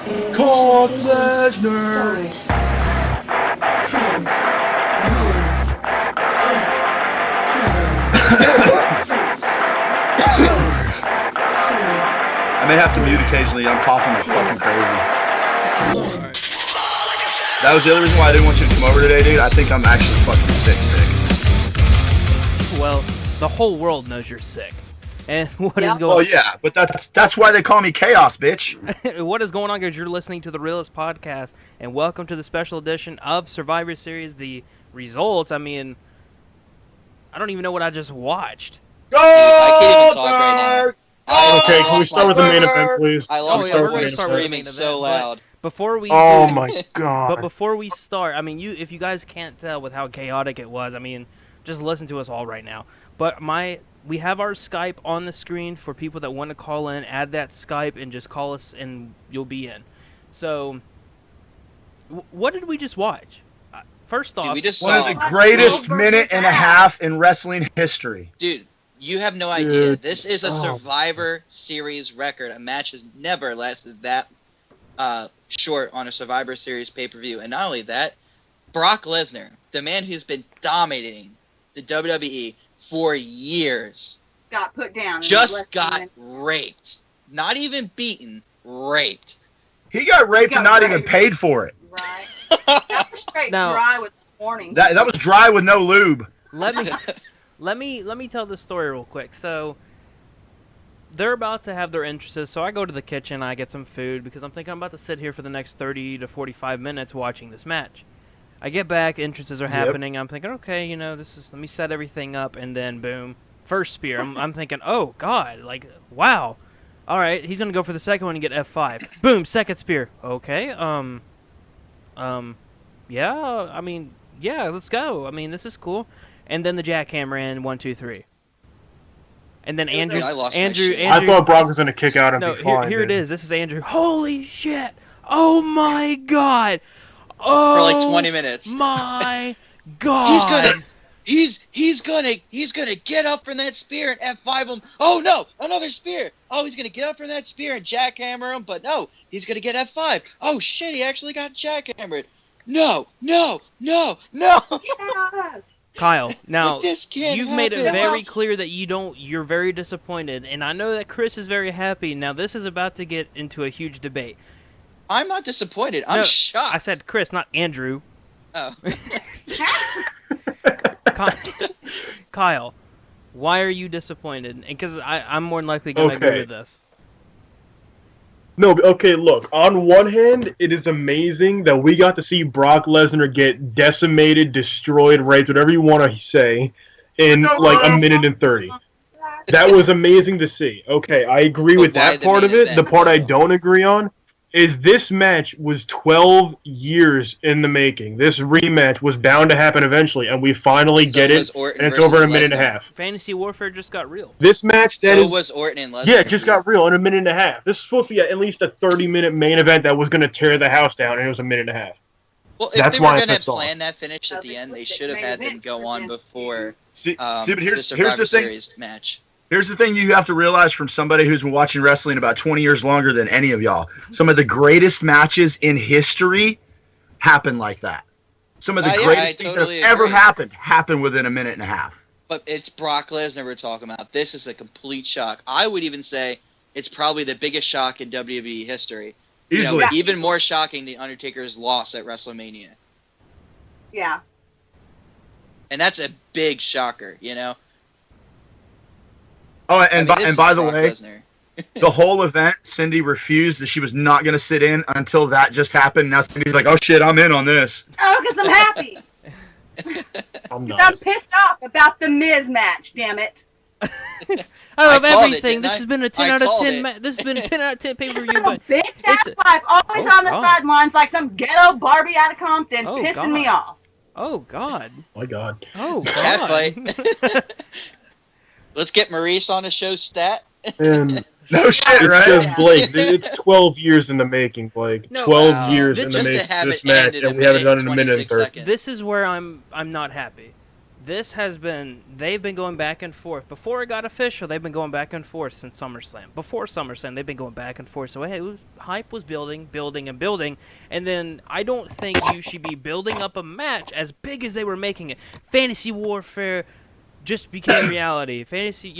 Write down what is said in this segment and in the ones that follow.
Brock Lesnar. Start. 10, 9, 8, 7, 6, 5, 4, I may have to mute occasionally. I'm coughing like fucking crazy. 1. That was the other reason why I didn't want you to come over today, dude. I think I'm actually fucking sick. Well, the whole world knows you're sick. And what is Well, going yeah, but that's why they call me Chaos, bitch. what is going on, guys? You're listening to the Realest podcast, and welcome to the special edition of Survivor Series. The results, I mean, I don't even know what I just watched. Go! I can't even talk right now. Okay, can we start with the main event, please? I lost yeah, my we're gonna voice start with the screaming main so event, loud. Before we Oh do- my god. But before we start, I mean, if you guys can't tell with how chaotic it was, I mean, just listen to us all right now. But we have our Skype on the screen for people that want to call in. Add that Skype and just call us, and you'll be in. So, what did we just watch? First off, Dude, we just One of saw, the greatest minute and a half in wrestling history. dude, you have no idea. Dude. This is a Oh. Survivor Series record. A match has never lasted that short on a Survivor Series pay-per-view. And not only that, Brock Lesnar, the man who's been dominating the WWE for years, got put down. just got raped. Not even beaten, raped. He got raped He got and not even raped. paid for it. Right. That was straight Now- dry with the warning. That was dry with no lube. let me tell this story real quick. So they're about to have their entrances, so I go to the kitchen, I get some food because I'm thinking I'm about to sit here for the next 30 to 45 minutes watching this match. I get back, entrances are happening. I'm thinking, okay, let me set everything up, and then boom, first spear. I'm thinking, oh god, like wow. All right, he's gonna go for the second one and get F5. Boom, second spear. Okay, yeah. I mean, yeah, let's go. I mean, this is cool. And then the jackhammer in 1, 2, 3. And then Andrew, I lost my Andrew, shit. Andrew. I thought Brock was gonna kick out and No, be fine. here it dude. is. This is Andrew. Holy shit! Oh my god! Oh, For like 20 minutes. My god! He's gonna get up from that spear and F5 him. Oh no, another spear. Oh, he's gonna get up from that spear and jackhammer him, but no, he's gonna get F5. Oh shit, he actually got jackhammered. No. Yes. Kyle, now But this can't you've made it happen. very clear that you're very disappointed, and I know that Chris is very happy. Now this is about to get into a huge debate. I'm not disappointed. I'm No, shocked. I said Chris, not Andrew. Oh. Kyle, why are you disappointed? Because I'm more than likely going to agree Okay. with this. No, okay, look. On one hand, it is amazing that we got to see Brock Lesnar get decimated, destroyed, raped, whatever you want to say, in like a minute and 30. That was amazing to see. Okay, I agree But with why that the part of main it. The event, part I though? don't agree on is this match was 12 years in the making. This rematch was bound to happen eventually, and we finally get was it, Orton and it's versus over in a minute and a Lesnar. half. Fantasy Warfare just got real. This match, that So is was Orton and Lesnar. yeah, it just got real in a minute and a half. This is supposed to be at least a 30-minute main event that was going to tear the house down, and it was a minute and a half. Well, if That's they why were it going pissed to off. plan that finish at the end, they should have had them go on before See, but the here's Survivor the thing. Series match. Here's the thing you have to realize from somebody who's been watching wrestling about 20 years longer than any of y'all. Some of the greatest matches in history happen like that. Some of the Yeah, greatest I things totally that have ever agree. happen within a minute and a half. But it's Brock Lesnar we're talking about. This is a complete shock. I would even say it's probably the biggest shock in WWE history. Easily. Even more shocking than Undertaker's loss at WrestleMania. Yeah. And that's a big shocker, Oh, I and mean, this is by the Brock way, Lesnar. the whole event, Cindy refused that she was not going to sit in until that just happened. Now Cindy's like, oh shit, I'm in on this. Oh, because I'm happy. I'm 'Cause not. I'm pissed off about the Miz match, damn it. I love called it, everything. didn't This I? has been a 10 I out of called 10. it. This has been a 10 out of 10 pay-per-view. Little But bitch ass it's- wife, always Oh, on the God. sidelines like some ghetto Barbie out of Compton, Oh, pissing God. me off. oh god, My God. oh Cat god. fight. Let's get Maurice on the show stat. And No shit, it's right? just Blake. It's 12 years in the making, Blake. No, 12 Wow. years This in just the to making have this it match, end in a and we haven't minute done it and in a minute and 26 30. seconds. This is where I'm not happy. they've been going back and forth. Before it got official, they've been going back and forth since SummerSlam. Before SummerSlam, they've been going back and forth. So, hey, hype was building, and building. And then I don't think you should be building up a match as big as they were making it. Fantasy Warfare just became reality. Fantasy,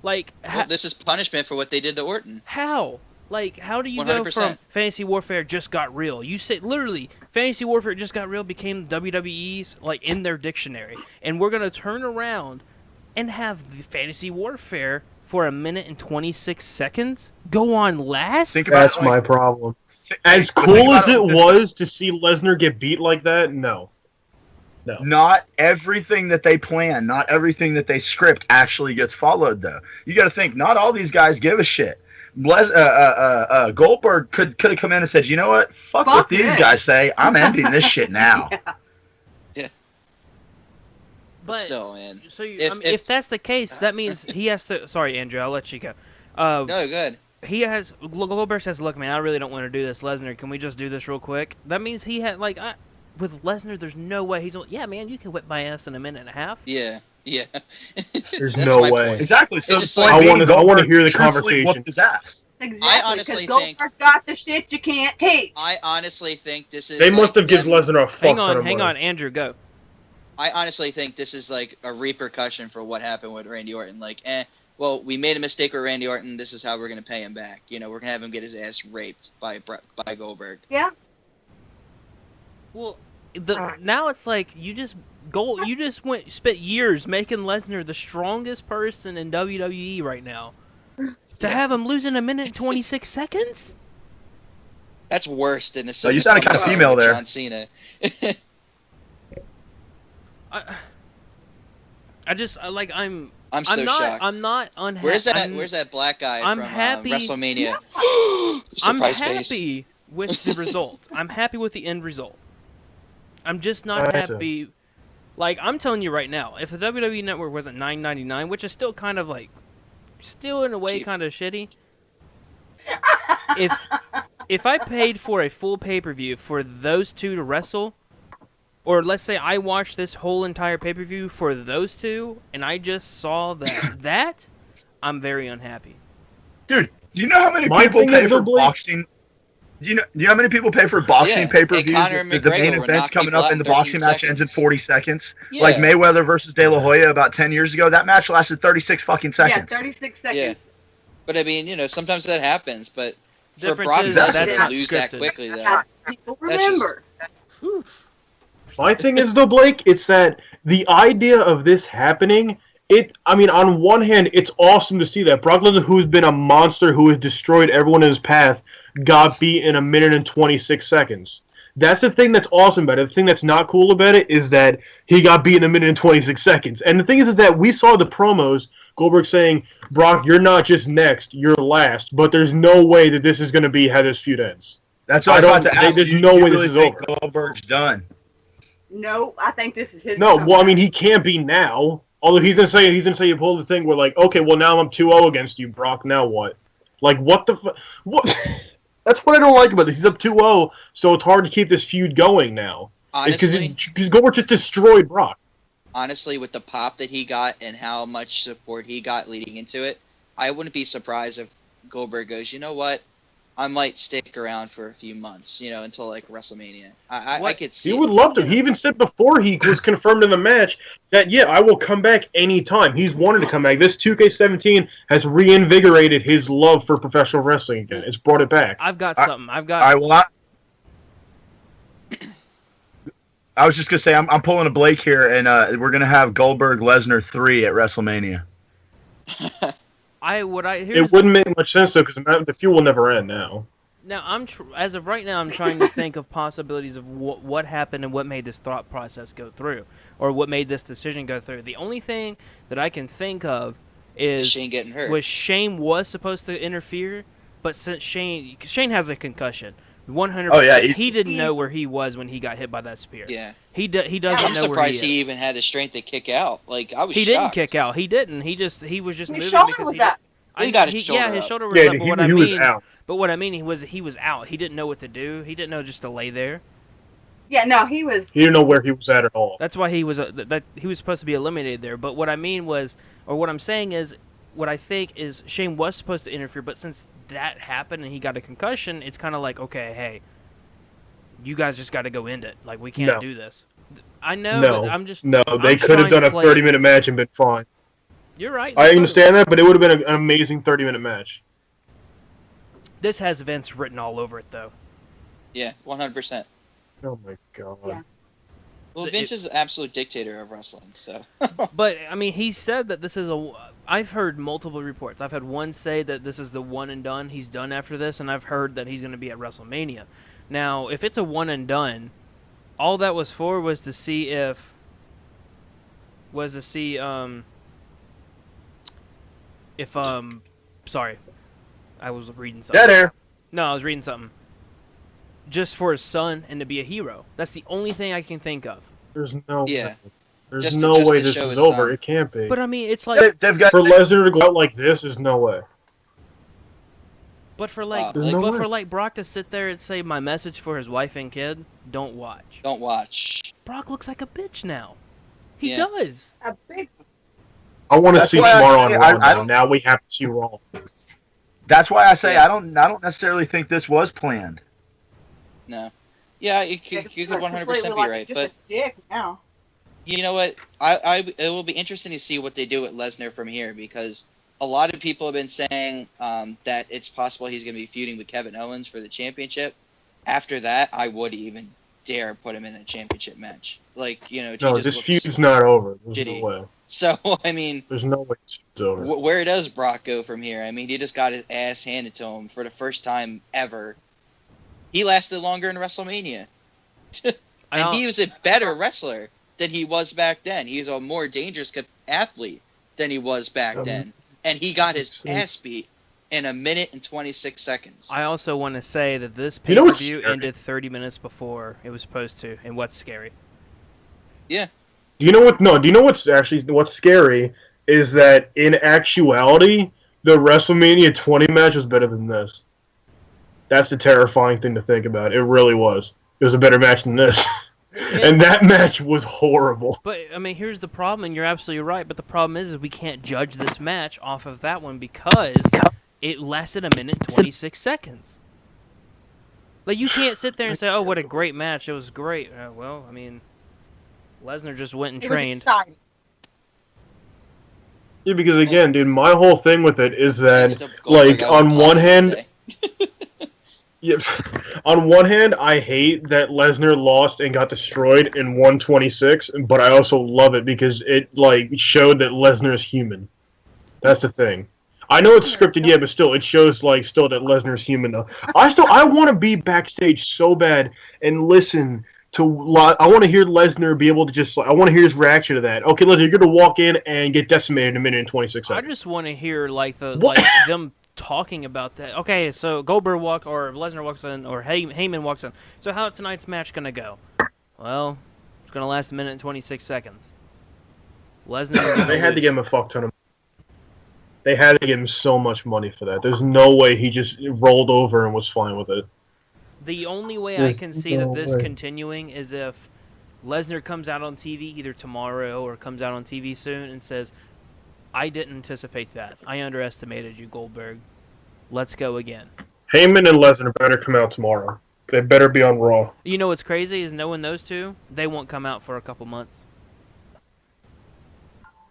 like... Well, this is punishment for what they did to Orton. How? Like, how do you go 100%. from Fantasy Warfare just got real? You said, literally, Fantasy Warfare just got real became WWE's, like, in their dictionary. And we're going to turn around and have the Fantasy Warfare for 1 minute and 26 seconds go on last? That's my problem. As cool as it was to see Lesnar get beat like that, no. Not everything that they plan, not everything that they script actually gets followed, though. You got to think, not all these guys give a shit. Goldberg could have come in and said, you know what? Fuck what these guys say. I'm ending this shit now. Yeah. But still, man. So if that's the case, that means he has to. Sorry, Andrew, I'll let you go. No, good. Goldberg says, "Look, man, I really don't want to do this. Lesnar, can we just do this real quick?" That means he had with Lesnar, there's no way he's. Yeah, man, you can whip my ass in 1.5 minutes. Yeah. There's no way. Point. Exactly. So I want to hear the conversation. Whooped his ass. Exactly. I honestly think Goldberg got the shit you can't teach. I honestly think this is. They must have given Lesnar a fuck ton of Hang money. on, Andrew, go. I honestly think this is like a repercussion for what happened with Randy Orton. Like, well, we made a mistake with Randy Orton. This is how we're gonna pay him back. We're gonna have him get his ass raped by Goldberg. Yeah. Well, now it's like you just spent years making Lesnar the strongest person in WWE right now. To have him lose in 1 minute and 26 seconds? That's worse than the. Oh, you sounded kind of female there. John Cena. I'm so shocked. I'm not unhappy. Where's that black guy I'm from happy. WrestleMania? I'm Surprise happy face. with the result. I'm happy with the end result. I'm just not happy. Like, I'm telling you right now, if the WWE Network wasn't $9.99, which is still kind of still in a way Cheap. kind of shitty. If I paid for a full pay-per-view for those two to wrestle, or let's say I watched this whole entire pay-per-view for those two, and I just saw that, I'm very unhappy. Dude, do you know how many people pay for boxing? Do you know how many people pay for boxing pay-per-views? The main event's coming up and the boxing match ends in 40 seconds. Yeah. Like Mayweather versus De La Hoya about 10 years ago. That match lasted 36 fucking seconds. Yeah, 36 seconds. Yeah. But I mean, sometimes that happens. But for Difference Brock is Lesnar that's to not lose that scripted. quickly, though. That's how people remember. My thing is, though, Blake, it's that the idea of this happening, on one hand, it's awesome to see that. Brock Lesnar, who's been a monster, who has destroyed everyone in his path, got beat in 1 minute and 26 seconds. That's the thing that's awesome about it. The thing that's not cool about it is that he got beat in 1 minute and 26 seconds. And the thing is that we saw the promos, Goldberg saying, Brock, you're not just next, you're last. But there's no way that this is going to be how this feud ends. That's what I was about to ask. There's You no way really this is over. Goldberg's done. No, I think this is his. No, time. well, I mean, he can't be now. Although he's gonna say you pull the thing where okay, well now I'm 2-0 against you, Brock. Now what? Like what the what? That's what I don't like about this. He's up 2-0, so it's hard to keep this feud going now. Honestly, because Goldberg just destroyed Brock. Honestly, with the pop that he got and how much support he got leading into it, I wouldn't be surprised if Goldberg goes, you know what? I might stick around for a few months, until WrestleMania. I could see. He would love to. He even said before he was confirmed in the match that I will come back anytime. He's wanted to come back. This 2K17 has reinvigorated his love for professional wrestling again. It's brought it back. I've got something. I was just gonna say I'm pulling a Blake here, and we're gonna have Goldberg Lesnar 3 at WrestleMania. It wouldn't make much sense though, because the feud will never end now. Now as of right now, I'm trying to think of possibilities of what happened and what made this thought process go through, or what made this decision go through. The only thing that I can think of is Shane getting hurt. Shane was supposed to interfere, but since Shane has a concussion, 100%. Oh, yeah, he didn't know where he was when he got hit by that spear. Yeah. He doesn't I'm know where he is. surprised he even had the strength to kick out. Like, I was He shocked. didn't kick out. He didn't. He was just His moving shoulder because was he up. He got his shoulder his up. shoulder was Yeah, up. But he was out. But what I mean, he was out. He didn't know what to do. He didn't know just to lay there. Yeah, no, he was. He didn't know where he was at all. That's why he was that he was supposed to be eliminated there. But what I mean was, or what I'm saying is, what I think is Shane was supposed to interfere, but since that happened and he got a concussion, it's kind of like, okay, hey, you guys just got to go end it. Like, we can't No. do this. I know, but No, I'm just no, they I'm could have trying done to a play- 30-minute match and been fine. You're right. I they could've. understand that, but it would have been an amazing 30-minute match. This has Vince written all over it, though. Yeah, 100%. Oh my god. Yeah. Well, It- Vince is the absolute dictator of wrestling, so. But I mean, he said that this is a. I've heard multiple reports. I've had one say that this is the one and done. He's done after this, and I've heard that he's going to be at WrestleMania. Now, if it's a one and done, all that was for was to see if. Was to see if sorry, I was reading something. Dead air. No, I was reading something. Just for his son and to be a hero. That's the only thing I can think of. There's no Yeah. way. There's Just to- no just way to this show is his over. son. It can't be. But I mean, it's like, They've got For Lesnar to go out like this is no way. but for like, There's no but way. for like Brock to sit there and say my message for his wife and kid, don't watch. Don't watch. Brock looks like a bitch now. He Yeah. does. A big. I want to That's see why I tomorrow on say Raw. I now. don't- Now we have to see Raw. That's why I say Yeah. I don't necessarily think this was planned. No. Yeah, you could 100% be right, just but a dick now. you know what? It will be interesting to see what they do with Lesnar from here, because a lot of people have been saying that it's possible he's going to be feuding with Kevin Owens for the championship. After that, I wouldn't even dare put him in a championship match. Like, he No, just this looks- feud's not over. There's shitty. no way. So, I mean, There's no way this feud's over. where does Brock go from here? I mean, he just got his ass handed to him for the first time ever. He lasted longer in WrestleMania. And he was a better wrestler than he was back then. He's a more dangerous athlete than he was back then. And he got his ass beat in 1 minute and 26 seconds. I also want to say that this You know what's pay-per-view scary? ended 30 minutes before it was supposed to, and what's scary? Do you know what? No. Do you know what's scary is that in actuality, the WrestleMania 20 match was better than this. That's the terrifying thing to think about. It really was. It was a better match than this, and that match was horrible. But I mean, here's the problem, and you're absolutely right. But the problem is we can't judge this match off of that one because it lasted 1 minute 26 seconds. Like, you can't sit there and say, "Oh, what a great match! It was great." Well, I mean, Lesnar just went and It was trained. exciting. Yeah, because again, dude, my whole thing with it is Thanks that, to Goldberg, like, I was on one positive hand, today. yeah, on one hand, I hate that Lesnar lost and got destroyed in 126, but I also love it because it like showed that Lesnar is human. That's the thing. I know it's scripted, yeah, but still, it shows like still that Lesnar's human. Though I want to be backstage so bad and listen to. I want to hear Lesnar be able to just. I want to hear his reaction to that. Okay, Lesnar, you're gonna walk in and get decimated in 1 minute and 26 I seconds. just want to hear like What? them talking about that. Okay, so Goldberg or Lesnar walks in, or Heyman walks in. So how tonight's match gonna go? Well, it's gonna last 1 minute and 26 seconds. Lesnar. They had to give him a fuck ton of. They had to give him so much money for that. There's no way he just rolled over and was fine with it. The only way I There's can see no that this way. continuing is if Lesnar comes out on TV either tomorrow or comes out on TV soon and says, "I didn't anticipate that. I underestimated you, Goldberg. Let's go again." Heyman and Lesnar better come out tomorrow. They better be on Raw. You know what's crazy is knowing those two, they won't come out for a couple months.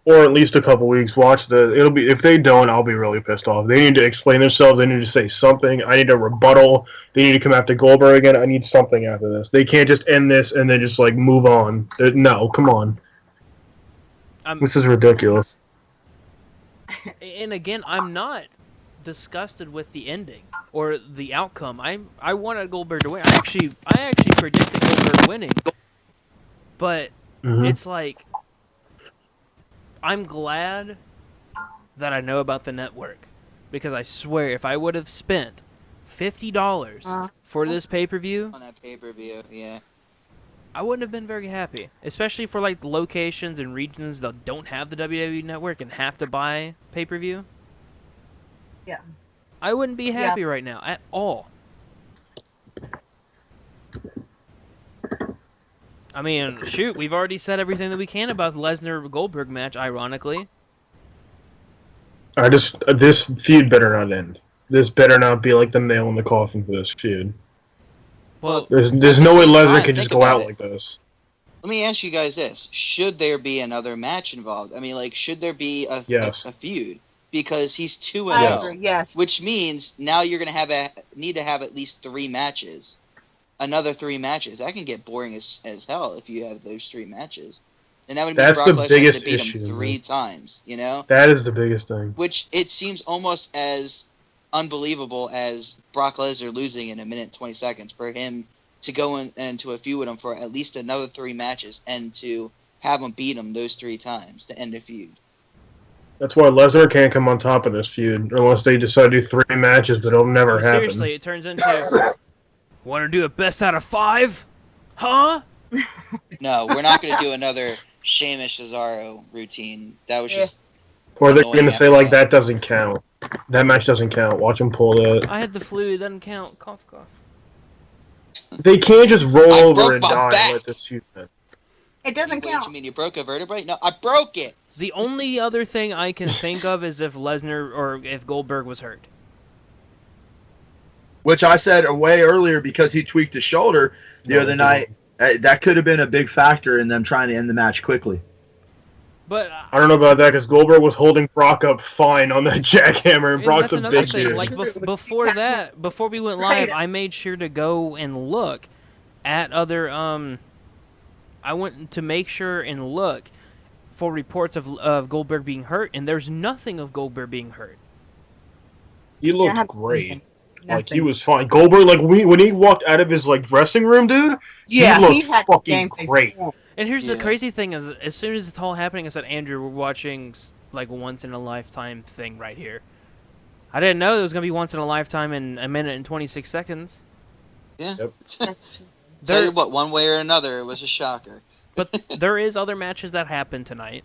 Or at least a couple weeks. It'll be if they don't, I'll be really pissed off. They need to explain themselves. They need to say something. I need a rebuttal. They need to come after Goldberg again. I need something after this. They can't just end this and then just like move on. No, come on. This is ridiculous. And again, I'm not disgusted with the ending or the outcome. I wanted Goldberg to win. I actually predicted Goldberg winning. But Mhm. it's like, I'm glad that I know about the network, because I swear if I would have spent $50 for this pay-per-view, On that pay-per-view, yeah. I wouldn't have been very happy, especially for like locations and regions that don't have the WWE network and have to buy pay-per-view. Yeah. I wouldn't be happy right now at all. I mean, shoot, we've already said everything that we can about the Lesnar Goldberg match. Ironically, This feud better not end. This better not be like the nail in the coffin for this feud. well, There's at no the way same Lesnar time, can just think go about out it. like this. Let me ask you guys this: should there be another match involved? I mean, like, should there be Yes. a feud? Because he's 2-0, I Yes. agree. Yes. which means now you're gonna need to have at least 3 matches. Another 3 matches. That can get boring as hell if you have those 3 matches. And that would mean That's Brock the Lesnar has biggest to beat issue, him 3 man. times. You know, That is the biggest thing. which it seems almost as unbelievable as Brock Lesnar losing in a minute and 20 seconds for him to go into a feud with him for at least another 3 matches and to have him beat him those 3 times to end a feud. That's why Lesnar can't come on top of this feud unless they decide to do 3 matches, but it'll never no, happen. seriously, it turns into want to do a best out of 5, huh? No, we're not going to do another Sheamus Cesaro routine. That was just Or they're annoying going to say, after like, that. that doesn't count. That match doesn't count. Watch them pull that. I had the flu. It doesn't count. Cough, cough. They can't just roll I over broke and my die back. and let this feud end. It doesn't Wait, count. you mean you broke a vertebrae? No, I broke it. The only other thing I can think of is if Lesnar or if Goldberg was hurt. Which I said way earlier because he tweaked his shoulder the other night. That could have been a big factor in them trying to end the match quickly. But I don't know about that because Goldberg was holding Brock up fine on that jackhammer, and Brock's that's a another big thing. dude. Like before that, before we went live, I made sure to go and look at other. I went to make sure and look for reports of Goldberg being hurt, and there's nothing of Goldberg being hurt. He Yeah, I looked have great. nothing. Like, he was fine. Goldberg, like, when he walked out of his, like, dressing room, dude, Yeah, he looked had fucking game face. great. And here's the Yeah. crazy thing: is as soon as it's all happening, I said, "Andrew, we're watching like once in a lifetime thing right here." I didn't know it was gonna be once in a lifetime in a minute and 26 seconds. Yeah. Yep. Tell There, you what, one way or another, it was a shocker. but there is other matches that happened tonight.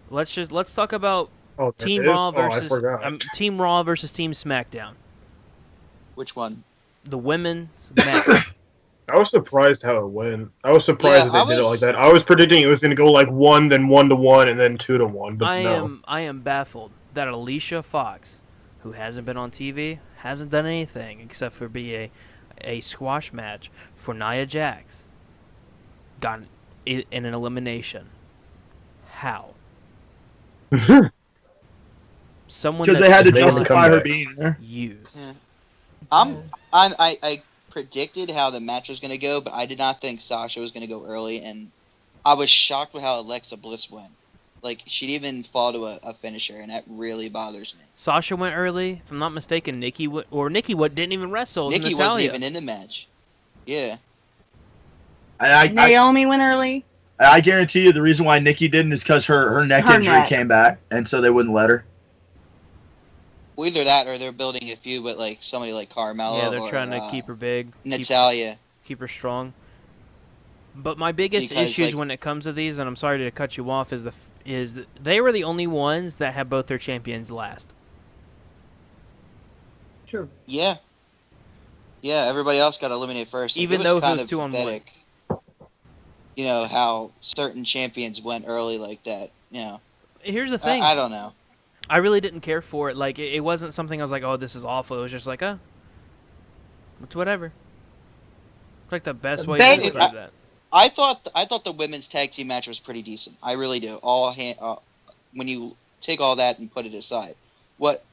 Let's talk about Oh, there Team is? Raw Oh, I versus forgot. Team Raw versus Team SmackDown. Which one? The women's match. I was surprised how it went. I was surprised Yeah, that I they did it like was- that. I was predicting it was going to go like 1, then 1-1, and then 2-1, but no. I am baffled that Alicia Fox, who hasn't been on TV, hasn't done anything except for be a squash match for Nia Jax, got in an elimination. How? Someone Because that they had to did not justify her comeback. being there. use. Yeah. I predicted how the match was going to go, but I did not think Sasha was going to go early, and I was shocked with how Alexa Bliss went. Like, she didn't even fall to a finisher, and that really bothers me. Sasha went early. If I'm not mistaken, Nikki didn't even wrestle. Nikki wasn't Natalya. even in the match. Yeah. I Naomi went early. guarantee you the reason why Nikki didn't is because her neck Her injury neck. came back, and so they wouldn't let her. Well, either that or they're building a feud with, like, somebody like Carmella Yeah, they're or trying to keep her big, Natalya. keep her strong. But my biggest Because, issues like- when it comes to these, and I'm sorry to cut you off, is they were the only ones that have both their champions last. True. Yeah. Yeah, everybody else got eliminated first. Like, Even it though was it kind was of 2-on-1. pathetic. You know, how certain champions went early like that. You know, Here's the thing. I don't know. I really didn't care for it. Like, it wasn't something I was like, oh, this is awful. It was just like, it's whatever. It's like the best way to Baby- describe that. I thought the women's tag team match was pretty decent. I really do. When you take all that and put it aside, what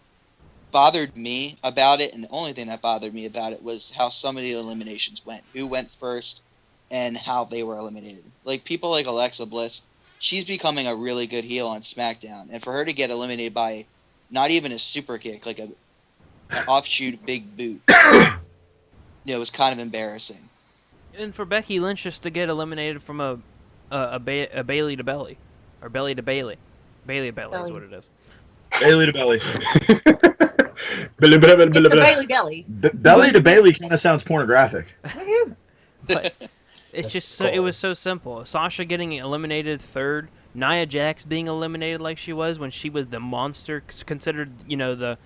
bothered me about it, and the only thing that bothered me about it, was how some of the eliminations went. Who went first, and how they were eliminated. Like, people like Alexa Bliss, she's becoming a really good heel on SmackDown, and for her to get eliminated by not even a super kick, like an offshoot big boot, it was kind of embarrassing. And for Becky Lynch just to get eliminated from a Bailey to Belly, or Belly to Bailey. Bailey to Belly is what it is. Bailey to belly. Blah, blah, blah, It's blah, a blah. Bailey belly. Belly to Bailey kind of sounds pornographic. But it's just so, it was so simple. Sasha getting eliminated third, Nia Jax being eliminated like she was when she was the monster, considered the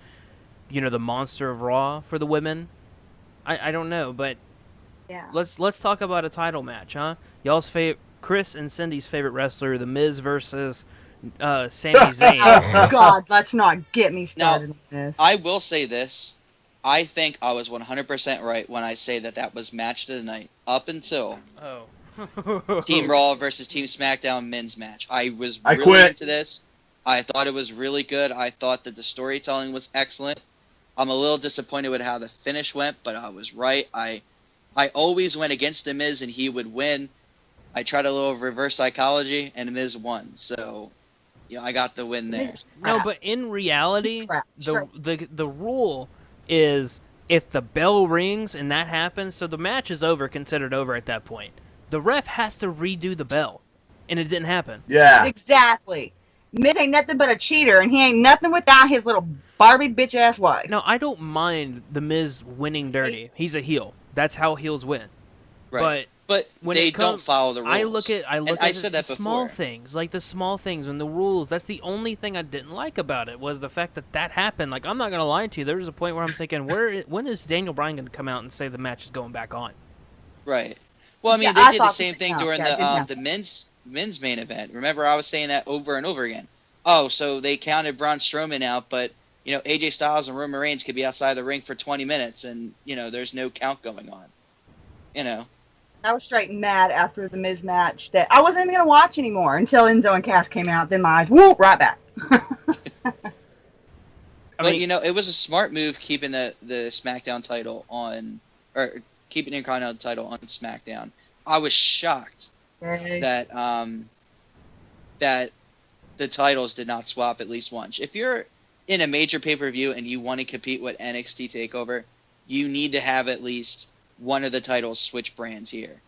monster of Raw for the women. I don't know, but Yeah. Let's talk about a title match, huh? Y'all's Chris and Cindy's favorite wrestler, The Miz versus Sami Zayn. Oh God, let's not get me Now, started on this. I will say this. I think I was 100% right when I say that was match of the night. Up until Oh. Team Raw versus Team SmackDown men's match. I was I really quit. into this. I thought it was really good. I thought that the storytelling was excellent. I'm a little disappointed with how the finish went, but I was right. I always went against The Miz and he would win. I tried a little reverse psychology and The Miz won. So, I got the win there. No, but in reality, Crap. the rule is if the bell rings and that happens, so the match is considered over at that point. The ref has to redo the bell, and it didn't happen. Yeah. Exactly. Miz ain't nothing but a cheater, and he ain't nothing without his little Barbie bitch ass wife. No, I don't mind the Miz winning dirty. He's a heel. That's how heels win. Right. But when they it don't follow the rules. I look at I said that the before. small things, like the small things and the rules. That's the only thing I didn't like about it was the fact that happened. Like I'm not gonna lie to you, there was a point where I'm thinking, when is Daniel Bryan gonna come out and say the match is going back on? Right. Well, I mean, Yeah, they I did the thought same the thing same. during Yeah, it didn't the men's main event. Remember, I was saying that over and over again. Oh, so they counted Braun Strowman out, but AJ Styles and Roman Reigns could be outside the ring for 20 minutes, and there's no count going on. I was straight mad after the Miz match that I wasn't even gonna watch anymore until Enzo and Cass came out. Then my eyes, whoop, right back. I mean, It was a smart move keeping the SmackDown title on, or keeping the Intercontinental title on SmackDown. I was shocked that that the titles did not swap at least once. If you're in a major pay-per-view and you want to compete with NXT TakeOver, you need to have at least one of the titles switch brands here,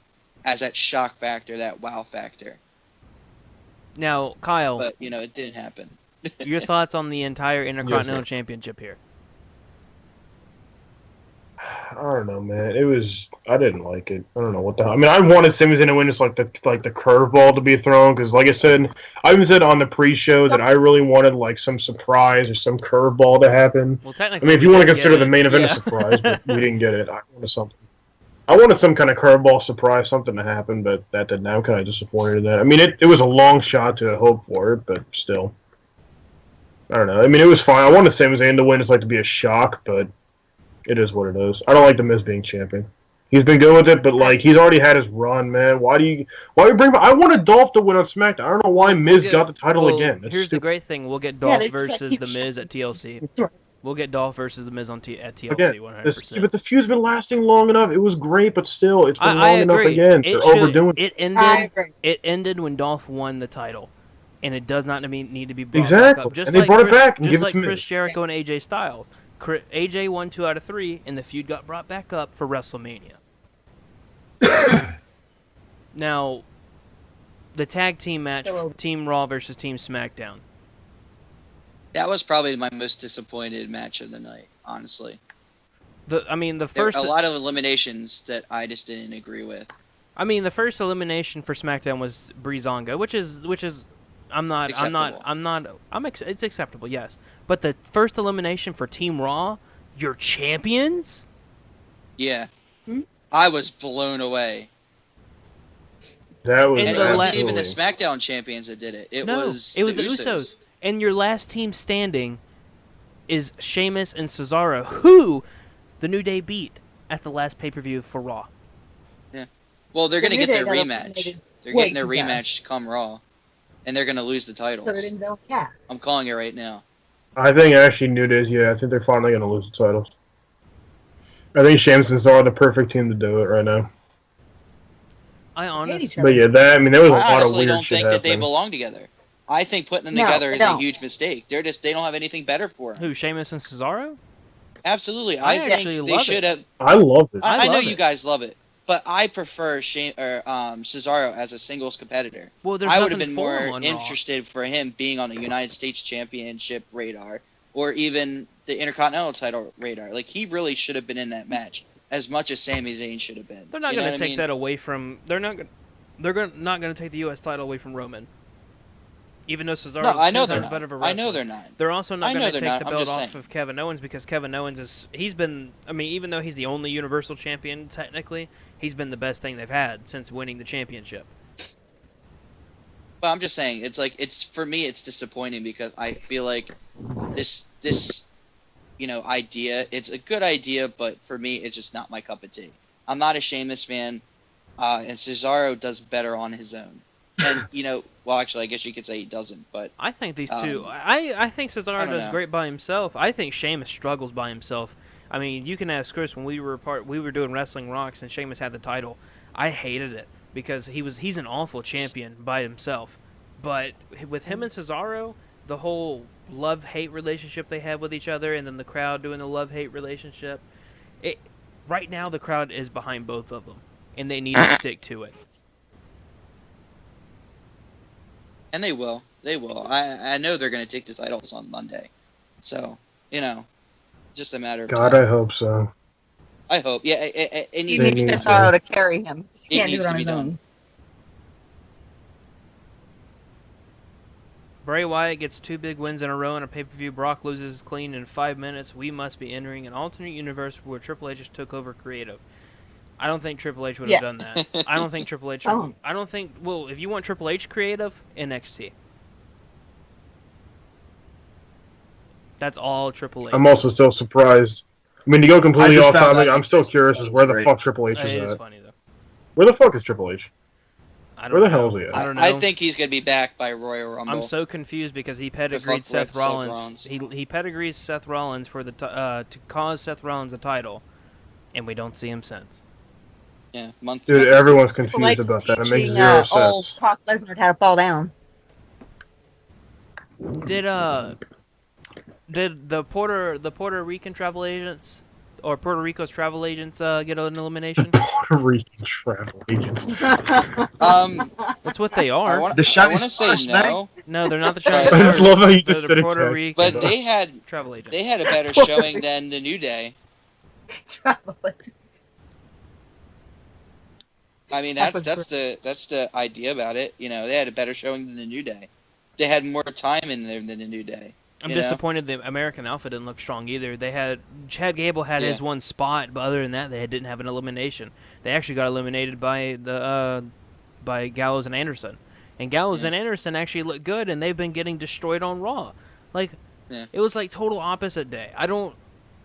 as that shock factor, that wow factor. now, Kyle, But it didn't happen. your thoughts on the entire Intercontinental Championship here? I don't know, man. I didn't like it. I don't know what the hell. I mean, I wanted Sami Zayn to win, just like the curveball to be thrown, because like I said, I even said on the pre-show that I really wanted like some surprise or some curveball to happen. Well, I technically, mean, if you we want to didn't consider get the main it. event a Yeah. surprise, but we didn't get it. I wanted something. I wanted some kind of curveball surprise, something to happen, but that didn't. I'm kind of disappointed in that. I mean, it was a long shot to hope for it, but still. I don't know. I mean, it was fine. I wanted Sami Zayn to win. It's like to be a shock, but it is what it is. I don't like the Miz being champion. He's been good with it, but like he's already had his run, man. Why do you bring back? I wanted Dolph to win on SmackDown. I don't know why Miz got the title again. That's Here's the stupid. great thing: we'll get Dolph they just versus keep the Miz at TLC. We'll get Dolph versus the Miz at TLC, Again, 100%. but the feud's been lasting long enough. It was great, but still, it's been I long enough agree. again. They're overdoing it. I agree. It ended when Dolph won the title, and it does not need to be brought back Exactly. up. Just And they like brought it back and just give it like to Miz. Chris Jericho and AJ Styles. AJ won 2 out of 3, and the feud got brought back up for WrestleMania. Now, the tag team match, Team Raw versus Team SmackDown. That was probably my most disappointed match of the night, honestly. The There first were a lot of eliminations that I just didn't agree with. the first elimination for SmackDown was Breezango, which is it's acceptable, yes. But the first elimination for Team Raw, your champions? Yeah. I was blown away. That was And And the it la- wasn't even the absolutely- SmackDown champions that did it. It was the Usos. And your last team standing is Sheamus and Cesaro, who the New Day beat at the last pay-per-view for Raw. Well, they're The going to New get Day their got rematch. eliminated They're way getting their too fast. rematch come Raw. And they're going to lose the titles. So they didn't know. Yeah. I'm calling it right now. I think actually New Days. Yeah, I think they're finally going to lose the titles. I think Sheamus and Cesaro are the perfect team to do it right now. I Hate honestly, each other. But yeah, there was a I lot of honestly weird don't shit think that they happening. belong together. I think putting them No, together they is a don't. huge mistake. They don't have anything better for them. who, Sheamus and Cesaro? Absolutely. I I actually think they love it. should have. I love it. I I know love you it. guys love it, but I prefer Cesaro as a singles competitor. Well, there's I would have nothing been for more him on Raw. interested for him being on the United States Championship radar, or even the Intercontinental title radar. Like he really should have been in that match as much as Sami Zayn should have been. They're not You know going what to I take mean? that away from. They're not going to take the U.S. title away from Roman. Even though Cesaro's No, I know 10 they're times not. better of a I wrestler. know they're not. They're also I not know going to they're take not. the I'm belt just off saying. of Kevin Owens because Kevin Owens he's been, I mean, even though he's the only Universal Champion technically, he's been the best thing they've had since winning the championship. But I'm just saying, it's for me, it's disappointing because I feel like this idea, it's a good idea, but for me, it's just not my cup of tea. I'm not a Sheamus fan, and Cesaro does better on his own. And well, actually, I guess you could say he doesn't, but I think these two. I think Cesaro I don't does know. great by himself. I think Sheamus struggles by himself. I mean, you can ask Chris when we were doing Wrestling Rocks and Sheamus had the title. I hated it because he's an awful champion by himself. But with him and Cesaro, the whole love-hate relationship they have with each other, and then the crowd doing the love-hate relationship, right now the crowd is behind both of them, and they need to stick to it. And they will. They will. I know they're going to take the titles on Monday. So, just a matter of God, time. I hope so. I hope. Yeah, it He needs, They needs need Cesaro to. to carry him. He It can't do needs it to on be his done. own. Bray Wyatt gets 2 big wins in a row in a pay-per-view. Brock loses clean in 5 minutes. We must be entering an alternate universe where Triple H just took over creative. I don't think Triple H would have Yeah. done that. I don't think Triple H. Oh. I don't think. Well, if you want Triple H creative, NXT. That's all Triple H. I'm also still surprised. I mean, to go I completely just off found topic, that I'm still this curious as where the great. fuck Triple H It is is at. funny though. Where the fuck is Triple H? I don't Where the know. hell is he at? I don't know. I think he's going to be back by Royal Rumble. I'm so confused because he pedigreed fuck Seth with Seth Rollins. Rollins. He pedigrees Seth Rollins for the to cause Seth Rollins the title, and we don't see him since. Yeah, month. Dude, everyone's Triple H confused is about that. It makes teaching zero old sense. Brock Lesnar how to fall down. Did the Puerto Rican travel agents or Puerto Rico's travel agents get an elimination? Puerto Rican travel agents. That's what they I are. want The to Shining say Stars, no, No, they're not the Shining I I just Stars. love how you They're just the said it Puerto casually. Rican but they had travel agents. a better Puerto showing Rican. than the New Day. Travel. I mean, That that's was that's the idea about it. They had a better showing than the New Day. They had more time in there than the New Day. I'm you know? disappointed the American Alpha didn't look strong either. They had Chad Gable had his one spot, but other than that, they didn't have an elimination. They actually got eliminated by by Gallows and Anderson, and Gallows and Anderson actually looked good, and they've been getting destroyed on Raw. Like, it was like total opposite day. I don't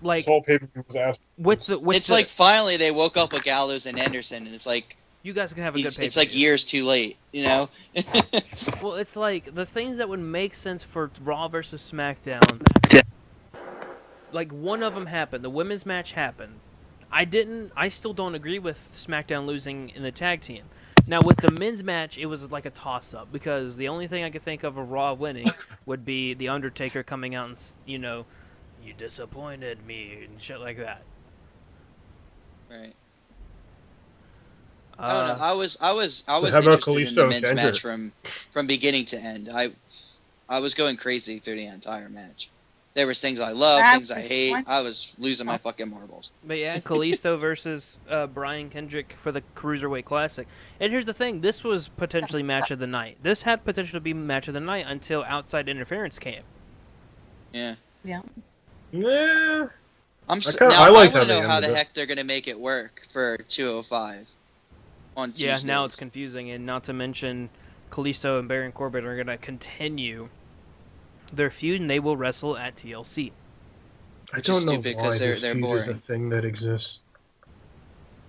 like This whole pay-per-view was ass. with It's the, like finally they woke up with Gallows and Anderson, and it's like you guys can have a good pay. it's like years too late. Well, it's like the things that would make sense for Raw versus SmackDown. Like one of them happened. The women's match happened. I still don't agree with SmackDown losing in the tag team. Now with the men's match, it was like a toss-up because the only thing I could think of Raw winning would be the Undertaker coming out and you disappointed me and shit like that. Right. I don't know. I was how about interested in Kalisto the and men's Kendrick? match from beginning to end. I was going crazy through the entire match. There was things I love, things I hate. I was losing my fucking marbles. But yeah, Kalisto versus Brian Kendrick for the Cruiserweight Classic. And here's the thing: this was potentially match of the night. This had potential to be match of the night until outside interference came. Yeah. Yeah. Yeah. I like want how to they know how the ended it. heck they're gonna make it work for 205 on Tuesdays. Yeah, now it's confusing, and not to mention, Kalisto and Baron Corbin are gonna continue their feud, and they will wrestle at TLC. I Which don't is know stupid why 'cause they're this feud is a boring. thing that exists.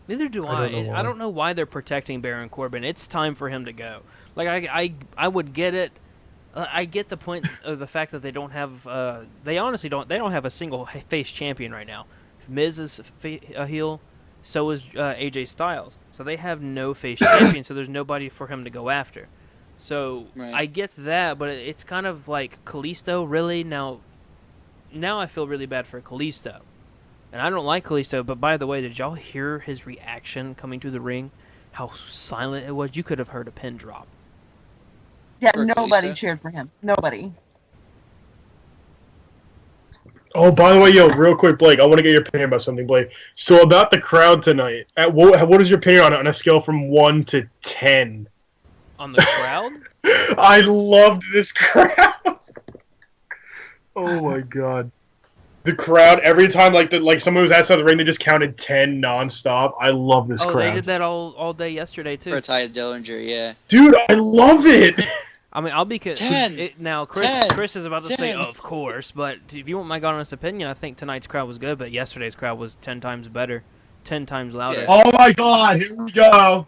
Neither do I I. don't know why. I don't know why they're protecting Baron Corbin. It's time for him to go. Like I would get it. I get the point of the fact that they don't have. They honestly don't. They don't have a single face champion right now. Miz is a heel. So is AJ Styles. So they have no face champion. So there's nobody for him to go after. So Right. I get that, but it's kind of like Kalisto. Really now I feel really bad for Kalisto. And I don't like Kalisto, but by the way, did y'all hear his reaction coming to the ring? How silent it was. You could have heard a pin drop. Yeah, For nobody Kalisto? cheered for him. Nobody. Oh, by the way, yo, real quick, Blake, I want to get your opinion about something, Blake. So about the crowd tonight, what is your opinion on it on a scale from 1 to 10? On the crowd? I loved this crowd. Oh my god. The crowd every time like someone was outside the ring, they just counted 10 nonstop. I love this Oh, crowd. they did that all day yesterday too. For Ty Dillinger, yeah. Dude, I love it. I mean, I'll be 10, now. Chris 10, Chris is about to say, 10. of course, but if you want my honest opinion, I think tonight's crowd was good, but yesterday's crowd was 10 times better, 10 times louder. Yeah. Oh my God! Here we go.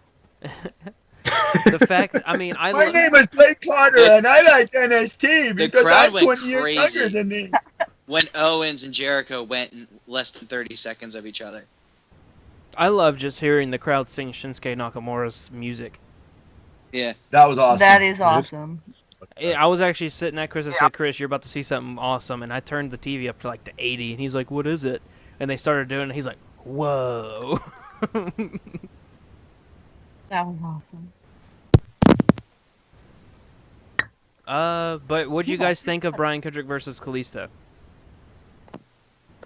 The fact that, I mean, My name is Blake Carter, and I like NXT because crowd I'm went 20 years crazy. younger than me. When Owens and Jericho went in less than 30 seconds of each other. I love just hearing the crowd sing Shinsuke Nakamura's music. Yeah. That was awesome. That is awesome. I was actually sitting at Chris and said, Chris, you're about to see something awesome, and I turned the TV up to like the 80, and he's like, what is it? And they started doing it, and he's like, whoa. That was awesome. But what do you guys think of Brian Kendrick versus Kalisto?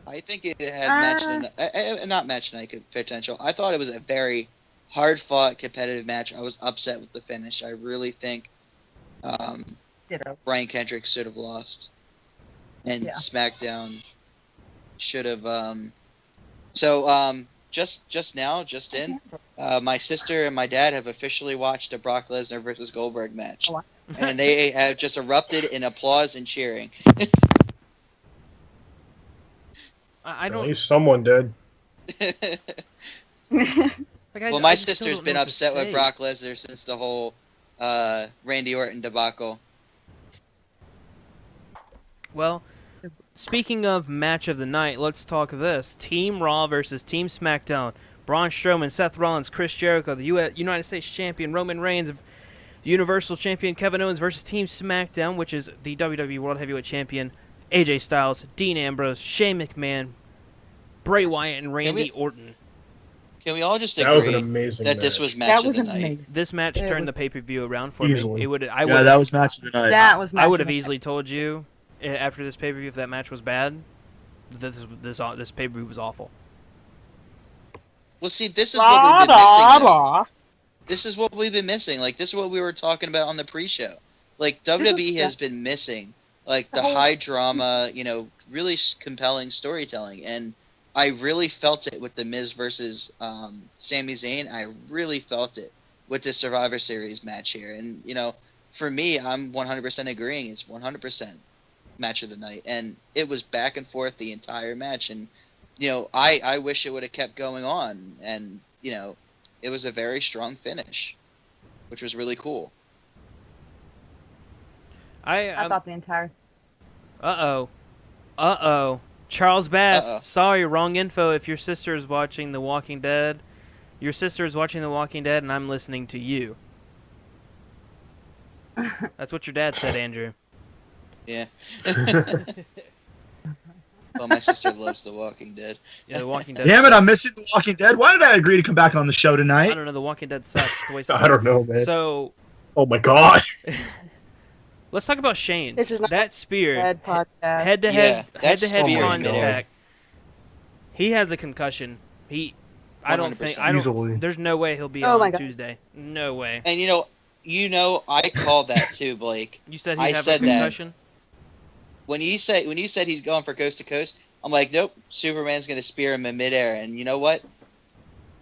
I think it had not match night potential. I thought it was a very hard-fought, competitive match. I was upset with the finish. I really think Ditto. Brian Kendrick should have lost, and Yeah. SmackDown should have. Just in, my sister and my dad have officially watched a Brock Lesnar versus Goldberg match, Oh, wow. and they have just erupted in applause and cheering. I At don't. least someone did. Like, Well, I my just still sister's don't been know what to upset with say. Brock Lesnar since the whole Randy Orton debacle. Well, speaking of match of the night, let's talk this: Team Raw versus Team SmackDown. Braun Strowman, Seth Rollins, Chris Jericho, the United States Champion Roman Reigns, the Universal Champion Kevin Owens versus Team SmackDown, which is the WWE World Heavyweight Champion AJ Styles, Dean Ambrose, Shane McMahon, Bray Wyatt, and Randy Orton. Can we all just That was an agree amazing that match. this was match That of was the night? amazing. This match It turned was- the pay-per-view around for Easily. me. It would. Yeah, that was match of the night. That was. I would have match of easily told you after this pay-per-view if that match was bad. This pay-per-view was awful. Well, see, this is the what we've night. been Blah, missing. though. blah. This is what we've been missing. Like, this is what we were talking about on the pre-show. Like, WWE has been missing, like, the high drama, really compelling storytelling. And I really felt it with the Miz versus Sami Zayn. I really felt it with this Survivor Series match here. And, for me, I'm 100% agreeing. It's 100% match of the night. And it was back and forth the entire match. And, I wish it would have kept going on. And, it was a very strong finish, which was really cool. I thought the entire. Uh-oh. Charles Bass. Uh-oh. Sorry, wrong info. If your sister is watching The Walking Dead, your sister is watching The Walking Dead, and I'm listening to you. That's what your dad said, Andrew. Yeah. Well, my sister loves The Walking Dead. Yeah, The Walking Dead. Damn it, sucks. I'm missing The Walking Dead. Why did I agree to come back on the show I tonight? don't know. The Walking Dead sucks. It's a waste of I don't know, man. So Oh my god. let's talk about Shane. This is not That spear, Dead podcast. head-to-head, Yeah, that head-to-head spear, contact. He has a concussion. I don't think. 100%. Easily. There's no way he'll be Oh my on God. Tuesday. No way. And I called that too, Blake. You said I he'd have said a that. concussion. When you said he's going for coast to coast, I'm like, nope, Superman's gonna spear him in midair. And you know what?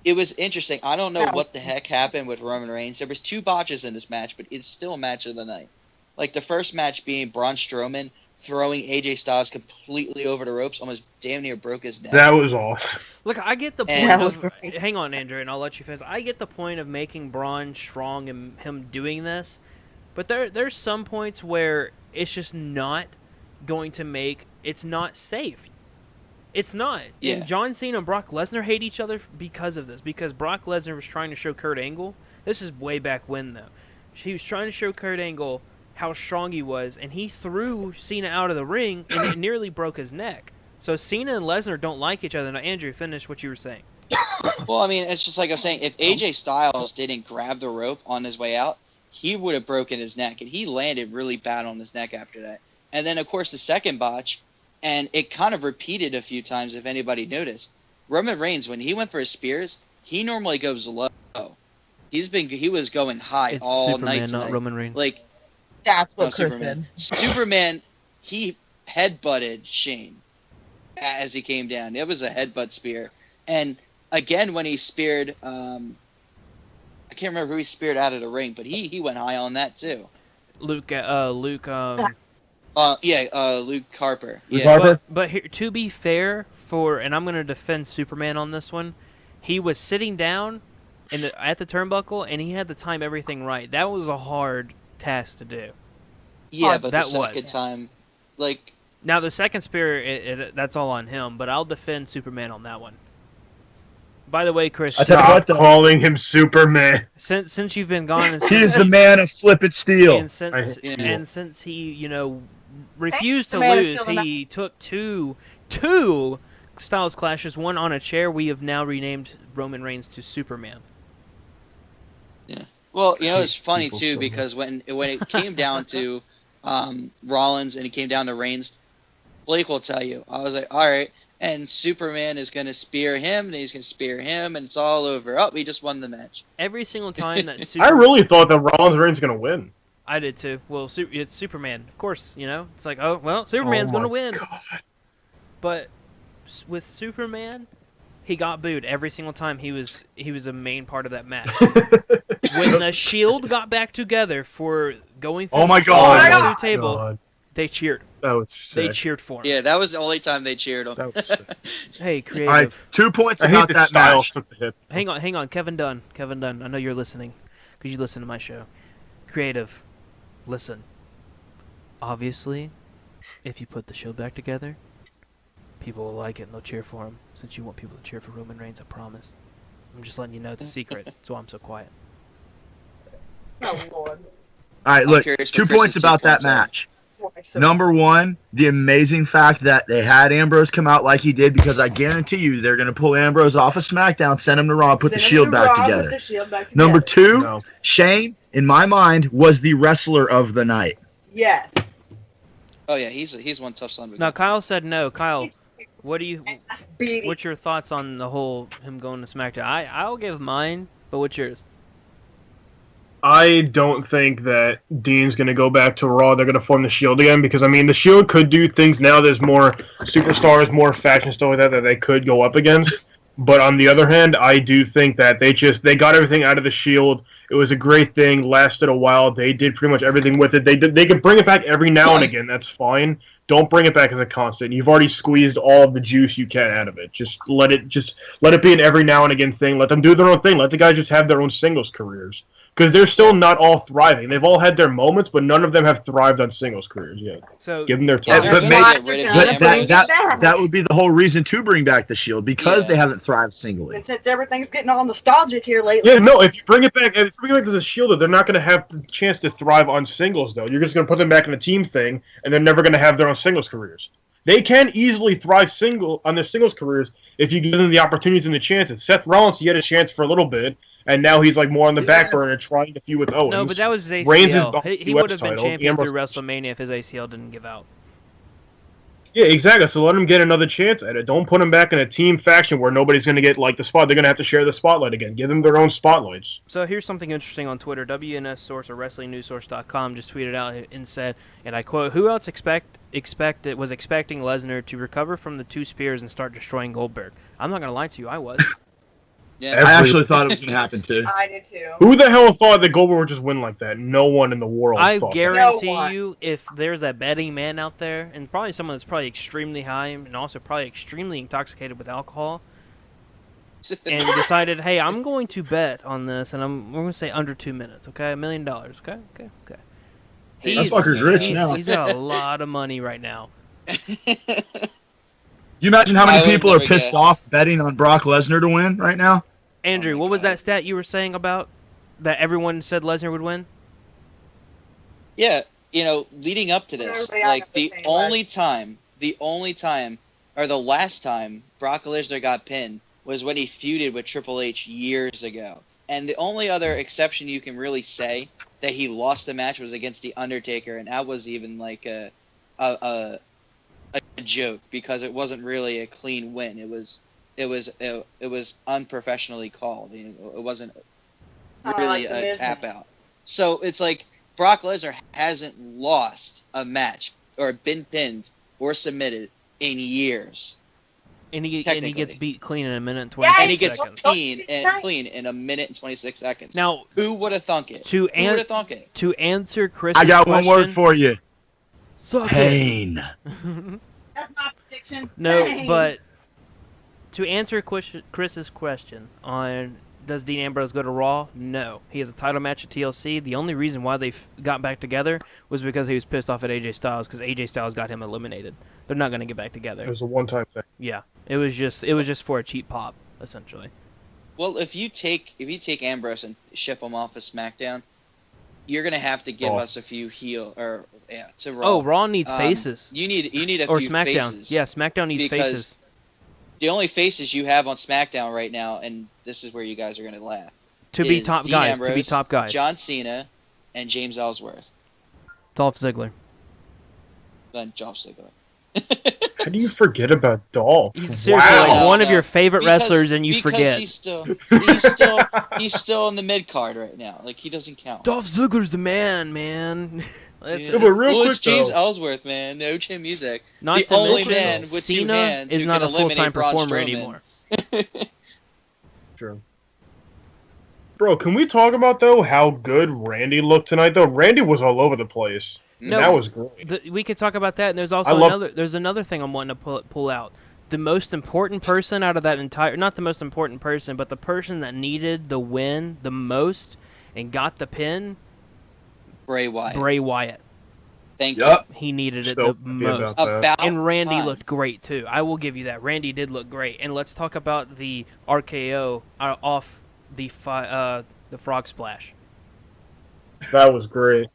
It was interesting. I don't know what the heck happened with Roman Reigns. There was 2 botches in this match, but it's still a match of the night. Like the first match being Braun Strowman throwing AJ Styles completely over the ropes, almost damn near broke his neck. That was awesome. Look, I get the And- point That was of. great. Hang on, Andrew, and I'll let you finish. I get the point of making Braun strong and him doing this, but there's some points where it's just not going to make. It's not safe. It's not. Yeah. And John Cena and Brock Lesnar hate each other because of this. Because Brock Lesnar was trying to show Kurt Angle. This is way back when, though. He was trying to show Kurt Angle how strong he was, and he threw Cena out of the ring, and it nearly broke his neck. So Cena and Lesnar don't like each other. Now, Andrew, finish what you were saying. Well, I mean, it's just like I was saying, if AJ Styles didn't grab the rope on his way out, he would have broken his neck, and he landed really bad on his neck after that. And then, of course, the second botch, and it kind of repeated a few times, if anybody noticed. Roman Reigns, when he went for his spears, he normally goes low. he was going high It's all Superman, night not tonight. Roman Reigns. Like That's no what Chris Superman. said. Superman, he headbutted Shane as he came down. It was a headbutt spear, and again when he speared, I can't remember who he speared out of the ring, but he went high on that too. Luke, Luke Harper. Luke Yeah. Harper? but here, to be fair, and I'm gonna defend Superman on this one, he was sitting down at the turnbuckle, and he had to time everything right. That was a hard task to do. Yeah, but that the second was. time, like, Now the second spear, that's all on him, but I'll defend Superman on that one. By the way, Chris, I tell you Stop what, though. calling him Superman. since you've been gone, and He's since the man of flippant steel. and since Yeah. and since he refused to the man is lose, still the he took two Styles clashes, one on a chair. We have now renamed Roman Reigns to Superman. well, it's funny People too so because when it came down to Rollins and it came down to Reigns, Blake will tell you. I was like, all right, and Superman is gonna spear him, and he's gonna spear him, and it's all over. Oh, we just won the match. Every single time that I really thought that Rollins Reigns going to win. I did too. Well, it's Superman, of course. It's like, oh well, Superman's Oh gonna my win. God. But with Superman, he got booed every single time he was a main part of that match. When the Shield got back together for going through Oh my the God. through table, God. they cheered. That was They sick. cheered for him. Yeah, that was the only time they cheered him. That was sick. Hey, All creative. right, 2 points I hate about that that Styles match. took the hit. Hang on, Kevin Dunn. I know you're listening because you listen to my show. Creative, listen. Obviously, if you put the Shield back together, people will like it and they'll cheer for him. Since you want people to cheer for Roman Reigns, I promise. I'm just letting you know it's a secret. That's why I'm so quiet. Oh Lord. All right, look, curious what 2 Chris's points 2 about that points are. match. That's why I'm so- Number one, the amazing fact that they had Ambrose come out like he did, because I guarantee you they're going to pull Ambrose off of SmackDown, send him to Raw, put the Send him Shield to back Raw, put together. the Shield back together. Number two, No. Shane, in my mind, was the wrestler of the night. Yes. Oh yeah, he's one tough son of a Now gun. Kyle said no. Kyle, what do you? Beating. What's your thoughts on the whole him going to SmackDown? I'll give mine, but what's yours? I don't think that Dean's going to go back to Raw. They're going to form the Shield again because, I mean, the Shield could do things now. There's more superstars, more faction stuff like that they could go up against. But on the other hand, I do think that they got everything out of the Shield. It was a great thing, lasted a while. They did pretty much everything with it. They could bring it back every now and again. That's fine. Don't bring it back as a constant. You've already squeezed all of the juice you can out of it. Just let it be an every now and again thing. Let them do their own thing. Let the guys just have their own singles careers. Because they're still not all thriving. They've all had their moments, but none of them have thrived on singles careers yet. So Give them their Yeah, time. they're but gonna maybe- get rid of but But Ambrose. that would be the whole reason to bring back the Shield, because Yeah. they haven't thrived singly. And since everything's getting all nostalgic here lately. Yeah, no, if you bring it back as a Shield, they're not going to have the chance to thrive on singles, though. You're just going to put them back in a team thing, and they're never going to have their own singles careers. They can easily thrive on their singles careers if you give them the opportunities and the chances. Seth Rollins, he had a chance for a little bit, and now he's like more on the back burner trying to feud with Owens. no, but that was his Reigns is ACL. behind He the would US have been title. champion through Ambrose- WrestleMania if his ACL didn't give out. Yeah, exactly. So let him get another chance at it. Don't put him back in a team faction where nobody's going to get like the spot. They're going to have to share the spotlight again. Give them their own spotlights. So here's something interesting on Twitter. WNS source or WrestlingNewsSource.com just tweeted out and said, and I quote, "Who else was expecting Lesnar to recover from the two spears and start destroying Goldberg?" I'm not gonna lie to you, I was. Yeah. Every- I actually thought it was going to happen too. I did too. Who the hell thought that Goldberg would just win like that? No one in the world I thought that. guarantee No one. you, if there's a betting man out there, and probably someone that's probably extremely high and also probably extremely intoxicated with alcohol, and decided, hey, I'm going to bet on this, and we're going to say under 2 minutes, okay? $1 million, okay? Okay. That fucker's rich now. He's got a lot of money right now. You imagine how I many would people are never pissed guess. off betting on Brock Lesnar to win right now? Andrew, my what was God. that stat you were saying about that everyone said Lesnar would win? Yeah, leading up to this, Everybody like out there the saying only time, or the last time Brock Lesnar got pinned was when he feuded with Triple H years ago. And the only other exception you can really say that he lost the match was against The Undertaker, and that was even like a joke because it wasn't really a clean win. It was unprofessionally called. It wasn't really like the a Miz tap match. out. So it's like Brock Lesnar hasn't lost a match or been pinned or submitted in years. And he Technically. gets beat clean in a minute and Yeah, 26 And he gets seconds. clean in a minute and 26 seconds. Now, Who would have thunk it? to Who would have thunk it? answer Chris's I got question, one word for you. suck Pain. That's my prediction. No, Dang. but to answer Chris's question on does Dean Ambrose go to Raw? No. He has a title match at TLC. The only reason why they got back together was because he was pissed off at AJ Styles because AJ Styles got him eliminated. They're not going to get back It together. was a one-time thing. Yeah, it was just for a cheap pop essentially. Well, if you take Ambrose and ship him off of SmackDown, you're gonna have to give us a few to Raw. Oh, Raw needs Um, faces. You need a Or few SmackDown. faces. Yeah, SmackDown needs because faces. The only faces you have on SmackDown right now, and this is where you guys are gonna laugh, To be is top Dean guys. To be Ambrose, top guys. John Cena, and James Ellsworth. Dolph Ziggler. Then Dolph Ziggler. How do you forget about Dolph? He's seriously like No, one of no, your favorite because- wrestlers, and you because forget. he's still in the mid card right now. Like he doesn't count. Dolph Ziggler's the man. Yeah, but real Well, it's quick, James though. Ellsworth, man. No chin music. Not The to only mention, man with two Cena hands is who not can a full-time eliminate Braun performer Strowman. anymore. True. Bro, can we talk about, though, how good Randy looked tonight, though? Randy was all over the place. No, And that was great. We could talk about that, and there's also I love- another thing I'm wanting to pull out. The most important person out of that entire, not the most important person, but the person that needed the win the most and got the pin, Bray Wyatt. Bray Wyatt. Thank you. Yup. He needed it So the happy most. about that. About And Randy time. looked great too. I will give you that. Randy did look great. And let's talk about the RKO off the frog splash. That was great.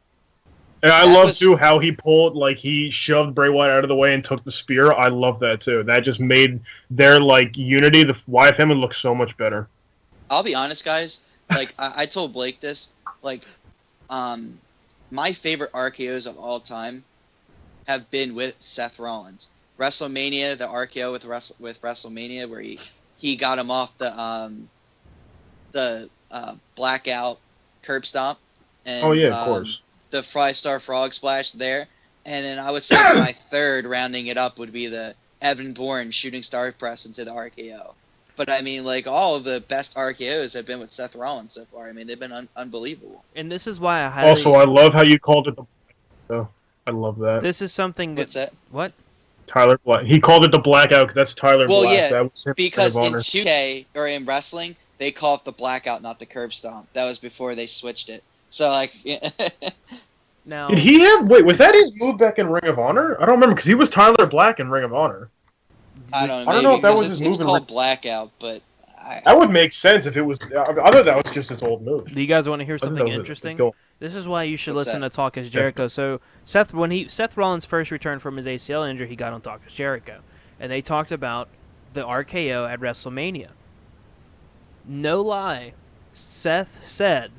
And I That love, was- too, how he pulled, like, he shoved Bray Wyatt out of the way and took the spear. I love that, too. That just made their, like, unity, the Wyatt family, look so much better. I'll be honest, guys. Like I told Blake this. Like, my favorite RKO's of all time have been with Seth Rollins. WrestleMania, the RKO with WrestleMania, where he got him off the blackout curb stomp. And, Oh, yeah, of course. The Star Frog Splash there. And then I would say my third, rounding it up, would be the Evan Bourne Shooting Star Press into the RKO. But I mean, like, all of the best RKOs have been with Seth Rollins so far. I mean, they've been unbelievable. And this is why I highly... Also, I love how you called it the... Oh, I love that. This is something that... What's that? What? Tyler Black. He called it the blackout because that's Tyler Well, Black. yeah, That was him Because Ring of in Honor. 2K, or in wrestling, they call it the blackout, not the curb stomp. That was before they switched it. So, like... Now... Did he have... Wait, was that his move back in Ring of Honor? I don't remember because he was Tyler Black in Ring of Honor. I don't I don't know know if that because was his it's move in called Ring- blackout, but... That would make sense if it was... I thought that was just his old move. Do you guys want to hear I think that something was it. interesting? Go. This is why you should What's listen that? to Talk as Jericho. So Seth Rollins first returned from his ACL injury, he got on Talk as Jericho, and they talked about the RKO at WrestleMania. No lie, Seth said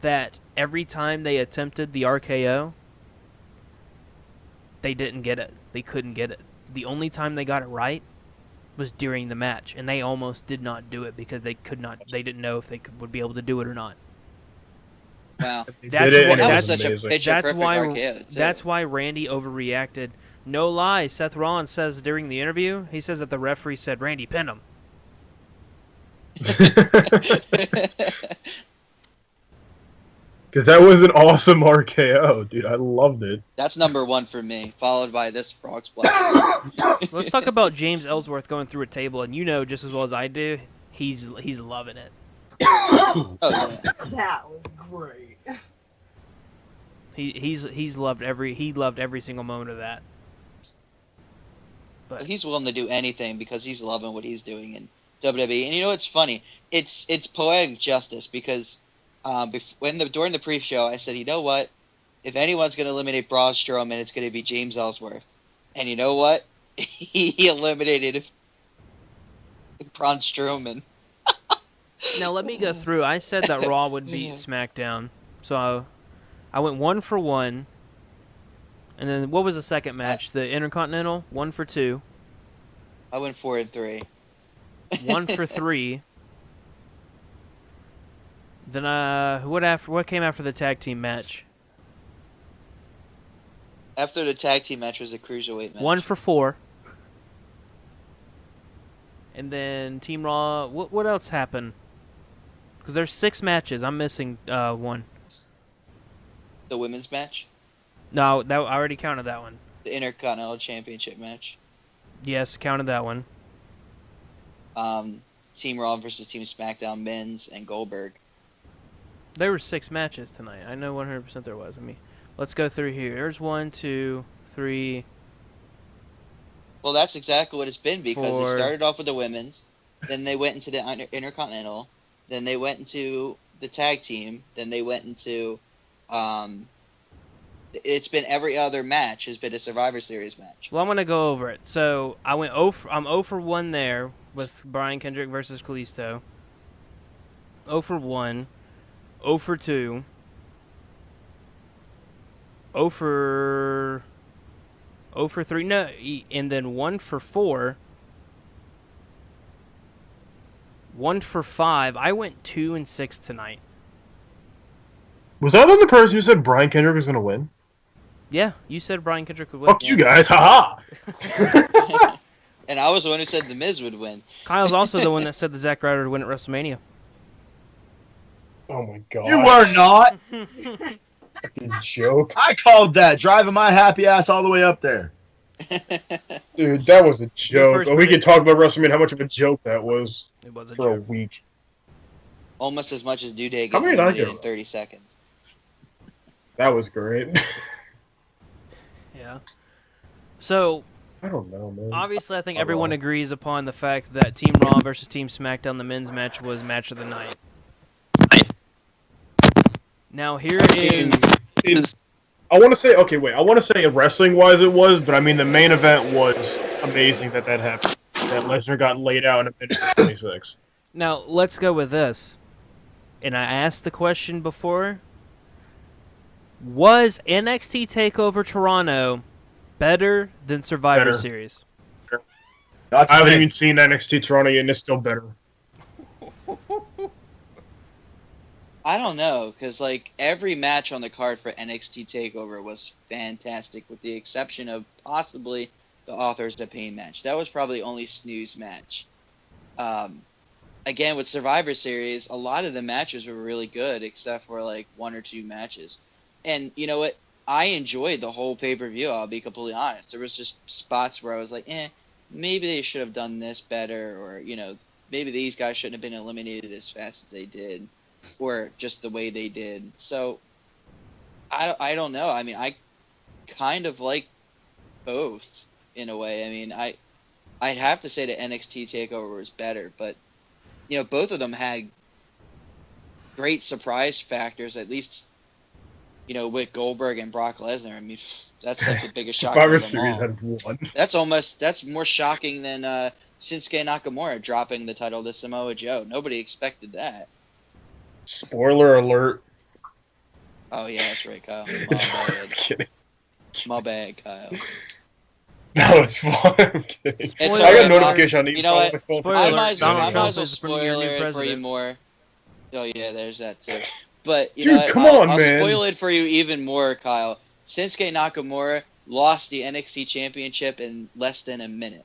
that every time they attempted the RKO, they didn't get it. They couldn't get it. The only time they got it right was during the match, and they almost did not do it because they could not. They didn't know if they would be able to do it or not. Wow. He That's did it, what- and it That was was such a amazing. picture-perfect RKO, too. That's why Randy overreacted. No lie, Seth Rollins says during the interview, he says that the referee said, Randy, pin him. Because that was an awesome RKO, dude. I loved it. That's number one for me, followed by this frog splash. Let's talk about James Ellsworth going through a table, and you know just as well as I do, he's loving it. Oh, yeah. That was great. He loved every single moment of that. But he's willing to do anything because he's loving what he's doing in WWE. And you know what's funny? It's poetic justice because during the pre-show, I said, you know what? If anyone's going to eliminate Braun Strowman, it's going to be James Ellsworth. And you know what? He eliminated Braun Strowman. Now let me go through. I said that Raw would beat SmackDown, so I went 1 for 1. And then what was the second match? The Intercontinental, 1 for 2. I went 4 and 3. 1 for 3. Then what came after the tag team match? After the tag team match was a cruiserweight match. 1 for 4. And then Team Raw. What else happened? Because there's 6 matches. I'm missing one. The women's match, No, I already counted that one. the Intercontinental Championship match. Yes, counted that one. Team Raw versus Team SmackDown, Men's and Goldberg. There were 6 matches tonight. I know 100% there was. Let's go through here. There's 1, 2, 3. Well, that's exactly what it's been because Four. they started off with the women's, then they went into the Intercontinental, then they went into the tag team, then they went into, it's been every other match has been a Survivor Series match. Well, I'm gonna go over it. So I'm 0 for 1 there with Brian Kendrick versus Kalisto. 0 for 1. 0 for 2. 0 for 3. No, and then 1 for 4. 1 for 5. I went 2 and 6 tonight. Was I the only person who said Brian Kendrick was going to win? Yeah, you said Brian Kendrick would win. Fuck you guys, haha! And I was the one who said The Miz would win. Kyle's also the one that said that Zack Ryder would win at WrestleMania. Oh my god. You were not. Fucking joke. I called that, driving my happy ass all the way up there. Dude, that was a joke. first Oh, we prediction. could talk about WrestleMania, how much of a joke that was It was a for a joke. week. Almost as much as New Day How getting many did I eliminated get? in 30 seconds. That was great. Yeah. So, I don't know, man. obviously, I think Oh, everyone well. agrees upon the fact that Team Raw versus Team SmackDown, the men's match, was match of the night. Now, here is... I want to say, okay, wait. I want to say wrestling-wise it was, but I mean the main event was amazing that happened. That Lesnar got laid out in a minute 26. Now, let's go with this. And I asked the question before. Was NXT TakeOver Toronto better than Survivor Better. Series? That's I haven't the even thing. seen NXT Toronto yet, and it's still better. I don't know, because like every match on the card for NXT TakeOver was fantastic, with the exception of possibly the Authors of Pain match. That was probably the only snooze match. Again, with Survivor Series, a lot of the matches were really good, except for like 1 or 2 matches. And you know what? I enjoyed the whole pay-per-view, I'll be completely honest. There was just spots where I was like, maybe they should have done this better, or, you know, maybe these guys shouldn't have been eliminated as fast as they did, or just the way they did. So, I don't know. I mean, I kind of like both, in a way. I mean, I'd have to say that NXT TakeOver was better, but, you know, both of them had great surprise factors, at least, you know, with Goldberg and Brock Lesnar. I mean, that's like the biggest shock Survivor of them Series all. had one. That's more shocking than Shinsuke Nakamura dropping the title to Samoa Joe. Nobody expected that. Spoiler alert. Oh yeah, that's right, Kyle. My It's I'm bad. kidding. My bad, Kyle. No, it's fine. I'm kidding. It's I alright, got a notification on you know what? my phone. Spoiler I alert, might as Donald well Trump is the new spoiler it for you president. more. Oh yeah, there's that too. But you Dude, know what? come I'll, on, I'll man. spoil it for you even more, Kyle. Shinsuke Nakamura lost the NXT Championship in less than a minute.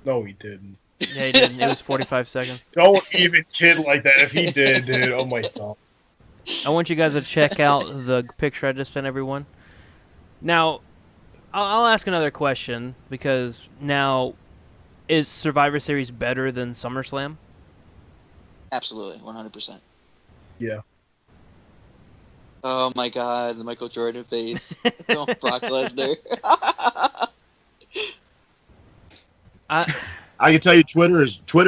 No, he didn't. Yeah, he didn't. It was 45 seconds. Don't even kid like that. If he did, dude, oh my god. I want you guys to check out the picture I just sent everyone. Now, I'll ask another question, because now, is Survivor Series better than SummerSlam? Absolutely, 100%. Yeah. Oh my God, the Michael Jordan face. Oh, Brock Lesnar. I can tell you, Twitter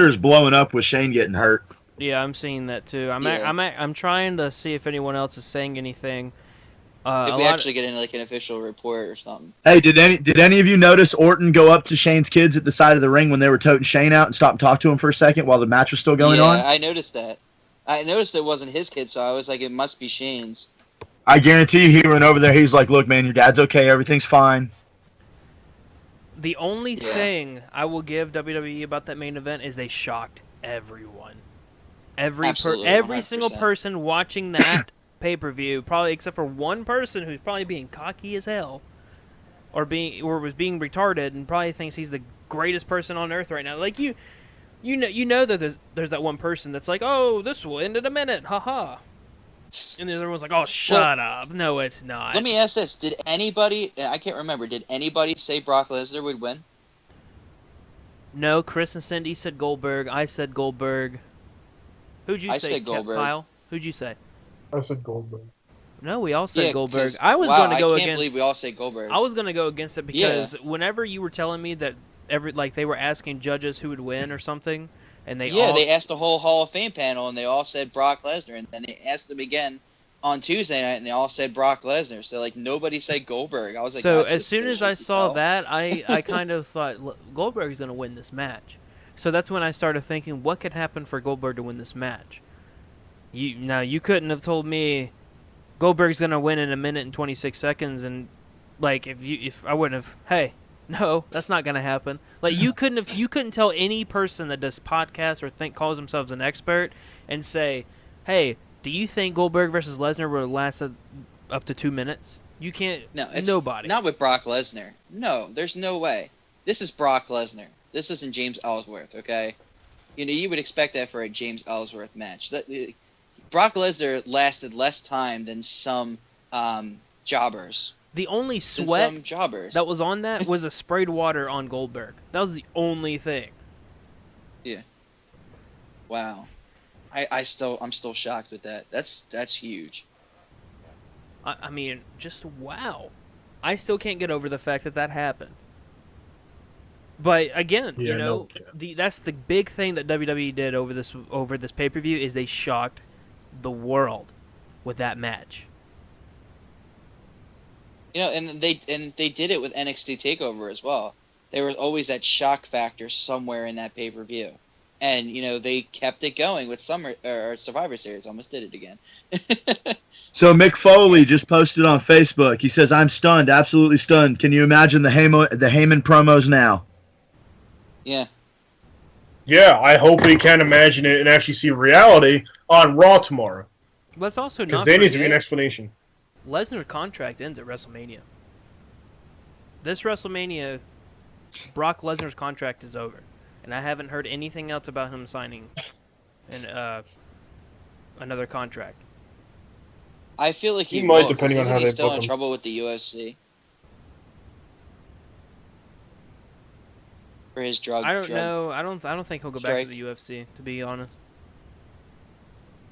is blowing up with Shane getting hurt. Yeah, I'm seeing that too. Yeah. I'm trying to see if anyone else is saying anything. If A we lot- actually get into like an official report or something. Hey, did any of you notice Orton go up to Shane's kids at the side of the ring when they were toting Shane out and stop and talk to him for a second while the match was still going yeah, on? I noticed that. I noticed it wasn't his kid, so I was like, it must be Shane's. I guarantee you, he went over there. He's like, "Look, man, your dad's okay. Everything's fine." The only Yeah. thing I will give WWE about that main event is they shocked everyone. Absolutely, every single 100%. person watching that pay-per-view, probably except for one person who's probably being cocky as hell, or was being retarded, and probably thinks he's the greatest person on earth right now. Like you know that there's that one person that's like, oh, this will end in a minute, haha. And then everyone's like, oh, shut up. No, it's not. Let me ask this: did anybody? I can't remember. Did anybody say Brock Lesnar would win? No, Chris and Cindy said Goldberg. I said Goldberg. Who'd you I say, said Goldberg. Kyle? Who'd you say? I said Goldberg. No, we all said Yeah, Goldberg. 'cause- I was wow, going to go I can't against. believe we all say Goldberg. I was going to go against it because whenever you were telling me that they were asking judges who would win or something, and they asked the whole Hall of Fame panel, and they all said Brock Lesnar, and then they asked them again on Tuesday night, and they all said Brock Lesnar. So like nobody said Goldberg. I was like, so that's as soon as I suspicious saw hell. that, I kind of thought Goldberg's going to win this match. So that's when I started thinking, what could happen for Goldberg to win this match? You couldn't have told me Goldberg's going to win in a minute and 26 seconds, and like if I wouldn't have, hey, no, that's not going to happen. Like you couldn't tell any person that does podcasts or calls themselves an expert and say, hey, do you think Goldberg versus Lesnar would have lasted up to 2 minutes? You can't. No, it's nobody. Not with Brock Lesnar. No, there's no way. This is Brock Lesnar. This isn't James Ellsworth, okay? You would expect that for a James Ellsworth match. Brock Lesnar lasted less time than some jobbers. The only Than sweat some jobbers. that was on that was a sprayed water on Goldberg. That was the only thing. Yeah. Wow. I'm still shocked with that. That's huge. I mean, just wow. I still can't get over the fact that happened. But again, that's the big thing that WWE did over this pay-per-view is they shocked the world with that match. And they did it with NXT Takeover as well. There was always that shock factor somewhere in that pay-per-view. And they kept it going with Survivor Series. Almost did it again. So Mick Foley just posted on Facebook. He says, "I'm stunned, absolutely stunned. Can you imagine the Heyman promos now?" Yeah. Yeah, I hope we can imagine it and actually see reality on Raw tomorrow. Let's also Because not there needs to be an forget, explanation. Lesnar's contract ends at WrestleMania. This WrestleMania, Brock Lesnar's contract is over, and I haven't heard anything else about him signing another contract. I feel like he might, will, depending on how he's they still book in him. trouble with the UFC for his drug. I don't know. I don't think he'll go back strike. to the UFC. To be honest,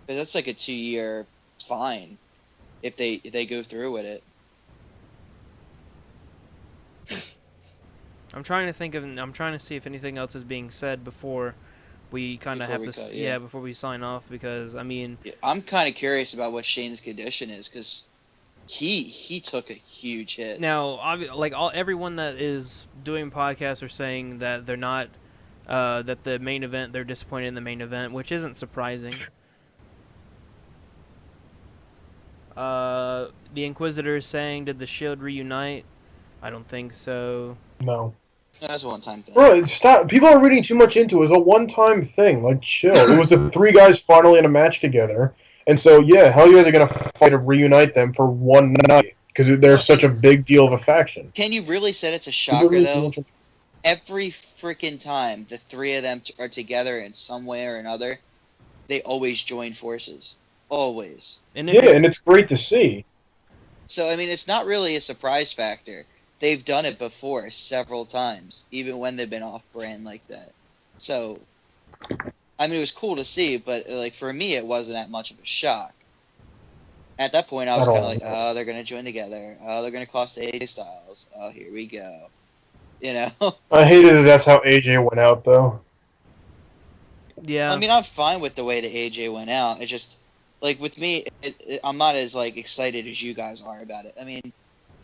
But that's like a 2-year fine if they go through with it. I'm trying to see if anything else is being said before we kind of have Before we to. cut, yeah. Before we sign off, because I mean, Yeah, I'm kind of curious about what Shane's condition is because he took a huge hit. now everyone that is doing podcasts are saying that they're not that the main event, they're disappointed in the main event, which isn't surprising. The Inquisitor is saying, did the Shield reunite? I don't think so. No. That's a one-time thing. Bro, stop. People are reading too much into it. It was a one-time thing. Like, chill. It was the three guys finally in a match together. And so, yeah, hell yeah, they're going to fight to reunite them for one night. Because they're such a big deal of a faction. Can you really say it's a People shocker really though? too much- Every freaking time the three of them are together in some way or another, they always join forces. Always. And Yeah, and it's great to see. So, I mean, it's not really a surprise factor. They've done it before several times, even when they've been off-brand like that. So, I mean, it was cool to see, but, like, for me, it wasn't that much of a shock. At that point, I was kind of like, oh, they're going to join together. Oh, they're going to cost AJ Styles. Oh, here we go. You know? I hated that that's how AJ went out, though. yeah. I mean, I'm fine with the way that AJ went out. It just, like, with me, I'm not as, like, excited as you guys are about it. I mean,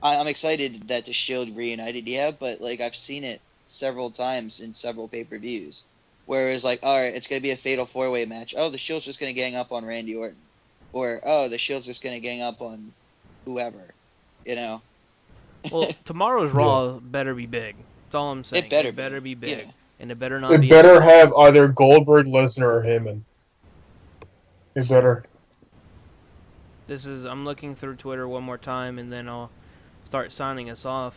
I'm excited that the Shield reunited, yeah, but, like, I've seen it several times in several pay-per-views. Where it was like, alright, it's going to be a fatal four-way match. Oh, the Shield's just going to gang up on Randy Orton. Or, oh, the Shield's just going to gang up on whoever. You know? Well, tomorrow's Raw better be big. That's all I'm saying. It better be big. Yeah. And it better not It be... better have either Goldberg, Lesnar, or Heyman. It better. I'm looking through Twitter one more time, and then I'll start signing us off.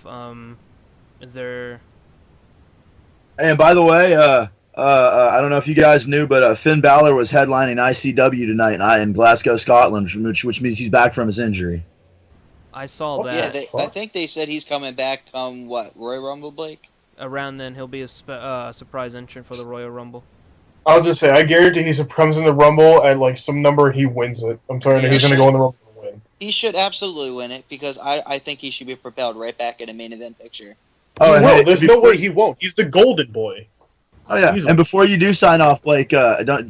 Is there? And by the way, I don't know if you guys knew, but Finn Balor was headlining ICW tonight in Glasgow, Scotland, which means he's back from his injury. I saw What? that. Yeah, I think they said he's coming back. What? Royal Rumble, Blake? Around then, he'll be a surprise entrant for the Royal Rumble. I'll just say, I guarantee he comes in the Rumble at like some number, he wins it. I'm telling you, Yeah. he's gonna go in the Rumble and win. He should absolutely win it because I think he should be propelled right back in a main event picture. Oh, He and will. hey, There's no way he won't. He's the golden boy. Oh yeah, Easily. and before you do sign off, Blake, I don't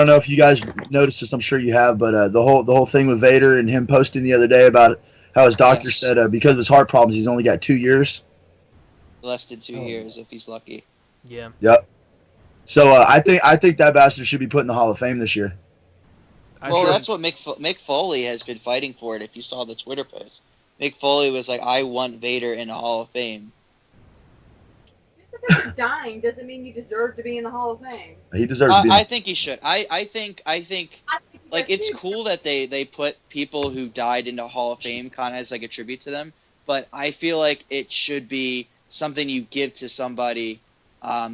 know if you guys noticed this. I'm sure you have, but the whole thing with Vader and him posting the other day about how his doctor Yes. said because of his heart problems, he's only got 2 years. Less than 2 years if he's lucky. Yeah. Yep. So I think that bastard should be put in the Hall of Fame this year. Well, that's what Mick Foley has been fighting for it. If you saw the Twitter post, Mick Foley was like, "I want Vader in the Hall of Fame." Just because you're dying doesn't mean you deserve to be in the Hall of Fame. He deserves to be. I think he should. I think like Yes, it's you- cool that they put people who died into Hall of Fame kind of as like a tribute to them, but I feel like it should be something you give to somebody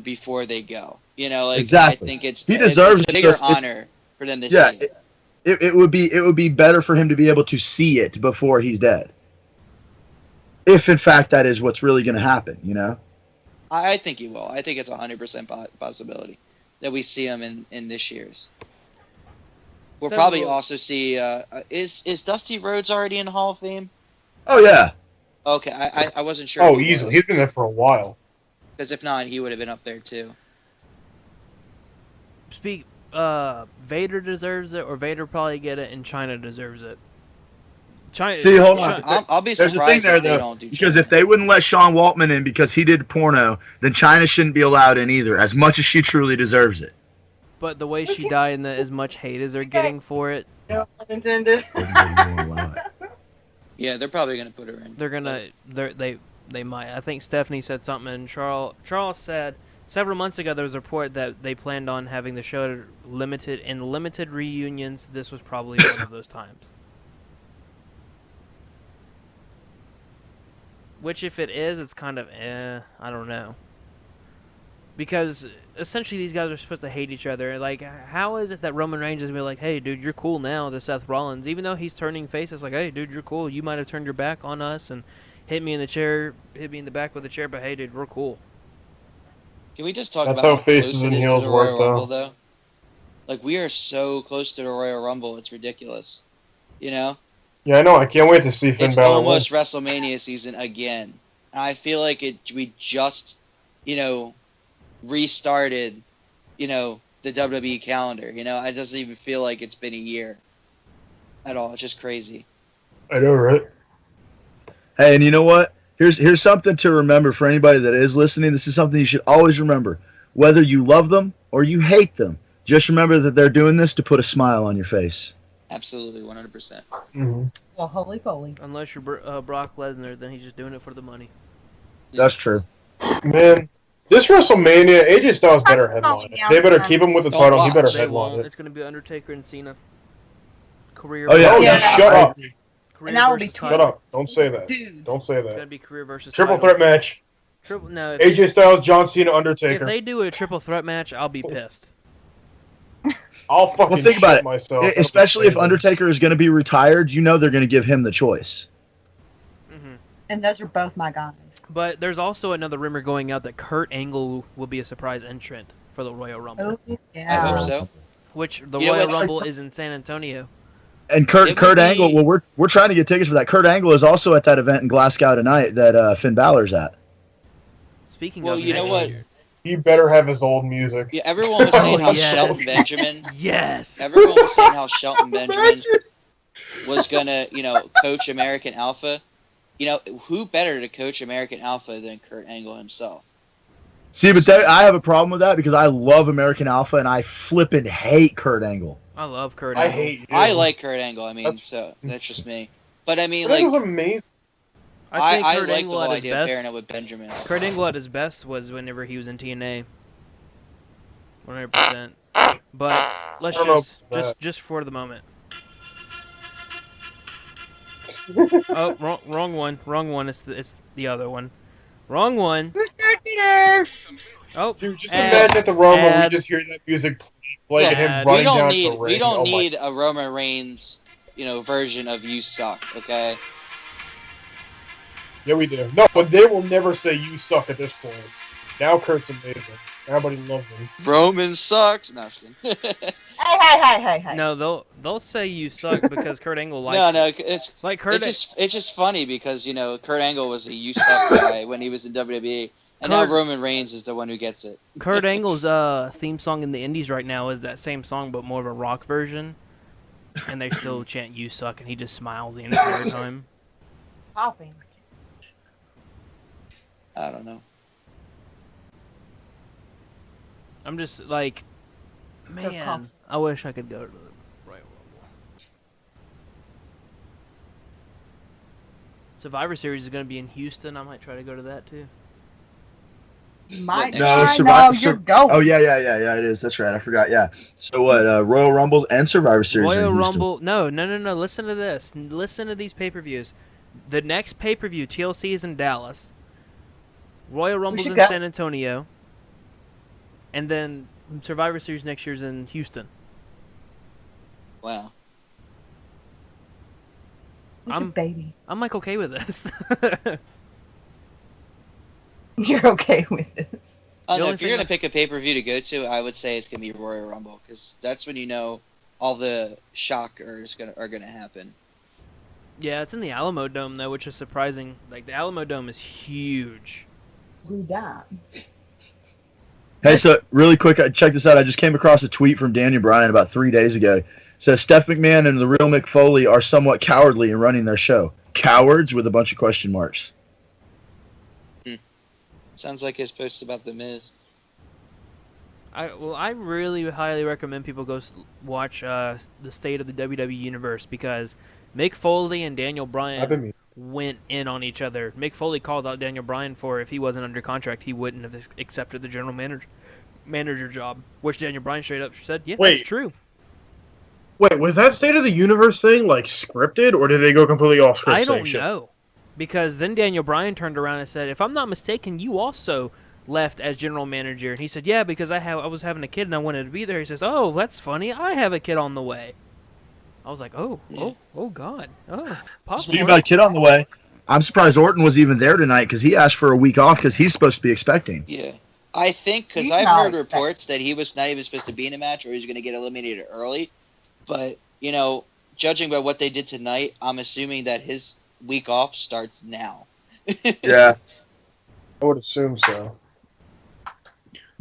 before they go. You know, like Exactly. I think He deserves it's a bigger it. honor for them to Yeah, see it. It would be better for him to be able to see it before he's dead. If in fact that is what's really going to happen, you know. I think he will. I think it's 100% possibility that we see him in this year's. We'll probably also see. Is Dusty Rhodes already in the Hall of Fame? Oh yeah. Okay, I wasn't sure. Oh, easily. He's been there for a while. Because if not, he would have been up there too. Vader deserves it, or Vader probably get it, and China deserves it. China. See, hold on. I'll be There's a thing surprised there if they though, don't do because China. if they wouldn't let Sean Waltman in because he did porno, then China shouldn't be allowed in either. As much as she truly deserves it. But the way she died and as much hate as they're getting for it, No pun intended. Yeah, they're probably gonna put her in. they might. I think Stephanie said something, and Charles said several months ago there was a report that they planned on having the show limited reunions. This was probably one of those times. Which, if it is, it's kind of I don't know. Because essentially these guys are supposed to hate each other. Like, how is it that Roman Reigns is be like, "Hey, dude, you're cool now," to Seth Rollins, even though he's turning face? It's like, "Hey, dude, you're cool. You might have turned your back on us and hit me in the back with a chair, but hey, dude, we're cool." Can we just talk That's about how faces close it and is to heels the work, Royal though. Rumble, though? Like, we are so close to the Royal Rumble, it's ridiculous. You know? Yeah, I know. I can't wait to see Finn It's Balor win. almost WrestleMania season again. And I feel like we just, restarted, the WWE calendar. It doesn't even feel like it's been a year at all. It's just crazy. I know, right? Hey, and you know what? Here's something to remember for anybody that is listening. This is something you should always remember. Whether you love them or you hate them, just remember that they're doing this to put a smile on your face. Absolutely, 100%. Mm-hmm. Well, holy poly. Unless you're Brock Lesnar, then he's just doing it for the money. That's true. Man, this WrestleMania, AJ Styles better headline it. They better keep him with the Don't title. He better watch. They headline won't. it. It's going to be Undertaker and Cena. Career. Oh yeah. Oh, Yeah, yeah, shut up. Career And that would be versus tw- Shut title. up. Don't say that. Dude. Don't say It's going to that. be career versus Triple title. threat match. No, AJ Styles, John Cena, if Undertaker. they do a triple threat match, I'll be pissed. I'll fucking Well, think about shit it. myself. That'll be Especially if amazing. Undertaker is going to be retired, you know they're going to give him the choice. Hmm. And those are both my guys. But there's also another rumor going out that Kurt Angle will be a surprise entrant for the Royal Rumble. Oh, I yeah. hope so. Which the You know Royal what? Rumble is in San Antonio. And It would Kurt be- Angle. Well, we're trying to get tickets for that. Kurt Angle is also at that event in Glasgow tonight that Finn Balor's at. Speaking Well, of you know next what? year. He better have his old music. Yeah, everyone was saying how yes. Shelton Benjamin. Yes. Everyone was saying how Shelton Benjamin was gonna, coach American Alpha. Who better to coach American Alpha than Kurt Angle himself? See, but I have a problem with that because I love American Alpha and I flippin' hate Kurt Angle. I love Kurt I Angle. hate you. I like Kurt Angle. I mean, That's- so that's just me. But I mean, Kurt Angle's like, amazing. I think I Kurt like the Angle whole at his idea of best. pairing it with Benjamin. Kurt Angle at his best was whenever he was in TNA. 100%. But let's I don't know about just for the moment. Oh, wrong one. Wrong one. It's the other one. Wrong one. Oh, Dude, just ad, imagine at the Rumble, we ad, just hear that music playing Look, and him ad. we running don't down to the need we ring. don't Oh my! need a Roman Reigns, version of "You Suck." Okay. Yeah, we do. No, but they will never say you suck at this point. Now Kurt's amazing. Everybody loves him. Roman sucks. No, I'm just kidding. Hey. No, they'll say you suck because Kurt Angle likes No, it. it's Like Kurt, it's just funny because Kurt Angle was a "You Suck" guy when he was in WWE, and now Kurt Roman Reigns is the one who gets it. Kurt Angle's theme song in the Indies right now is that same song but more of a rock version, and they still chant "You suck" and he just smiles the entire time. Popping. I don't know. I'm just like, They're man, coughing. I wish I could go to the Royal Rumble. Survivor Series is going to be in Houston. I might try to go to that too. You might No, try. Survivor. No, you're going. Oh yeah. It is. That's right. I forgot. Yeah. So what? Royal Rumbles and Survivor Series are Royal in Houston. Rumble. No. Listen to this. Listen to these pay-per-views. The next pay-per-view, TLC, is in Dallas. Royal Rumble's should in go. San Antonio. And then Survivor Series next year's in Houston. Wow. Look at baby. I'm like okay with this. You're okay with it. I The don't know, only if you're thing gonna pick a pay-per-view to go to, I would say it's gonna be Royal Rumble because that's when all the shockers are gonna happen. Yeah, it's in the Alamo Dome though, which is surprising. Like the Alamo Dome is huge. We die. Hey, so really quick, check this out. I just came across a tweet from Daniel Bryan about 3 days ago. It says Steph McMahon and the real Mick Foley are somewhat cowardly in running their show. Cowards with a bunch of question marks. Sounds like his post about the Miz. I really highly recommend people go watch the State of the WWE Universe because Mick Foley and Daniel I've Bryan been went in on each other. Mick Foley called out Daniel Bryan for if he wasn't under contract, he wouldn't have accepted the general manager job, which Daniel Bryan straight up said, yeah, Wait. that's true. Wait, was that State of the Universe thing like scripted, or did they go completely off script? I saying don't shit? know. Because then Daniel Bryan turned around and said, if I'm not mistaken, you also left as general manager. And he said, yeah, because I was having a kid and I wanted to be there. He says, oh, that's funny. I have a kid on the way. I was like, oh God. Oh, Speaking about a kid on the way, I'm surprised Orton was even there tonight because he asked for a week off because he's supposed to be expecting. Yeah. I think, because He's I've not heard reports that he was not even supposed to be in a match or he was going to get eliminated early. But, judging by what they did tonight, I'm assuming that his week off starts now. Yeah. I would assume so.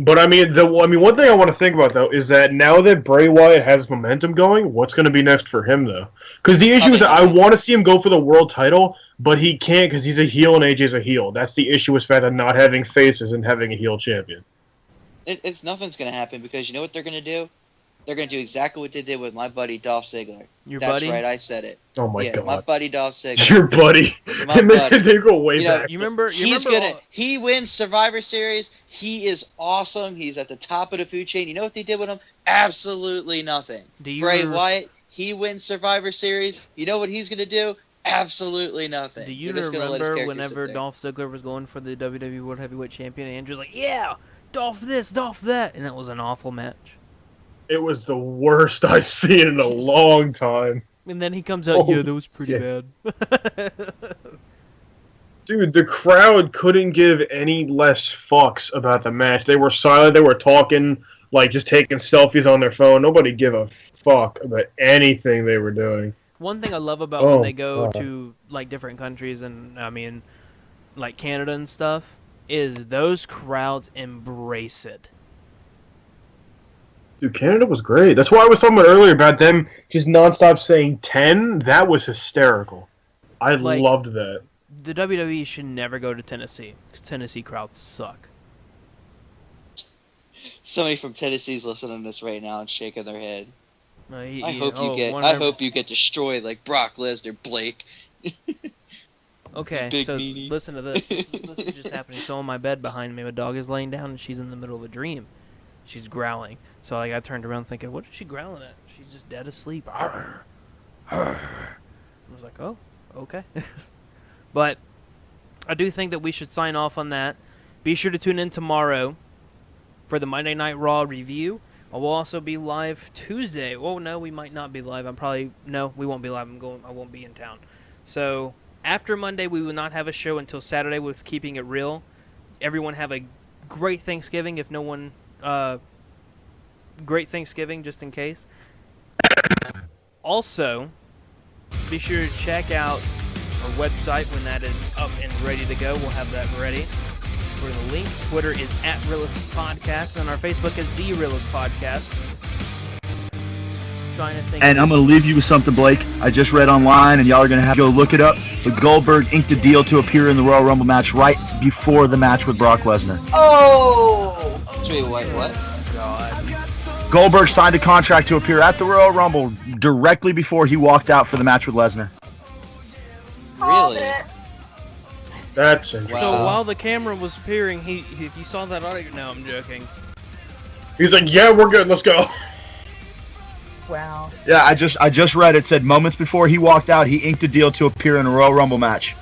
But I mean, one thing I want to think about though is that now that Bray Wyatt has momentum going, what's going to be next for him though? Because the issue is that I want to see him go for the world title, but he can't because he's a heel and AJ's a heel. That's the issue with fact of not having faces and having a heel champion. It's nothing's going to happen because you know what they're going to do? They're going to do exactly what they did with my buddy Dolph Ziggler. Your That's buddy? right, I said it. Oh my god. My buddy Dolph Ziggler. Your buddy. My buddy. They go way back. You remember? He wins Survivor Series. He is awesome. He's at the top of the food chain. You know what they did with him? Absolutely nothing. Bray Wyatt, he wins Survivor Series. You know what he's going to do? Absolutely nothing. Do you They're just gonna let his remember character sit whenever there. Dolph Ziggler was going for the WWE World Heavyweight Champion and Andrew's like, yeah, Dolph this, Dolph that, and it was an awful match. It was the worst I've seen in a long time. And then he comes out, Oh, yeah, that was pretty shit. bad. Dude, the crowd couldn't give any less fucks about the match. They were silent. They were talking, like just taking selfies on their phone. Nobody gave a fuck about anything they were doing. One thing I love about when Oh, they go God. to like different countries and I mean, like Canada and stuff, is those crowds embrace it. Dude, Canada was great. That's why I was talking about earlier about them just nonstop saying 10. That was hysterical. I Like- loved that. The WWE should never go to Tennessee because Tennessee crowds suck. Somebody from Tennessee's listening to this right now and shaking their head. I Whatever. hope you get destroyed like Brock Lesnar, Blake. Okay, Big so meanie. listen to this. This is just happening. So on my bed behind me, my dog is laying down and she's in the middle of a dream. She's growling. So like I turned around thinking, what is she growling at? She's just dead asleep. Arr, arr. I was like, oh, okay. But I do think that we should sign off on that. Be sure to tune in tomorrow for the Monday Night Raw review. I will also be live Tuesday. Well, no, we might not be live. We won't be live. I won't be in town. So after Monday, we will not have a show until Saturday with Keeping It Real. Everyone have a great Thanksgiving. If no one, great Thanksgiving just in case. Also, be sure to check out our website when that is up and ready to go. We'll have that ready. For the link, Twitter is @Realest Podcast, and our Facebook is The Realest Podcast. Trying to think. And I'm going to leave you with something, Blake. I just read online, and y'all are going to have to go look it up. But Goldberg inked a deal to appear in the Royal Rumble match right before the match with Brock Lesnar. Oh! Wait, what? God. Goldberg signed a contract to appear at the Royal Rumble directly before he walked out for the match with Lesnar. Really? That's interesting. So while the camera was appearing, if you saw that audio, no, I'm joking. He's like, yeah, we're good, let's go. Wow. Yeah, I just read it. Said moments before he walked out, he inked a deal to appear in a Royal Rumble match.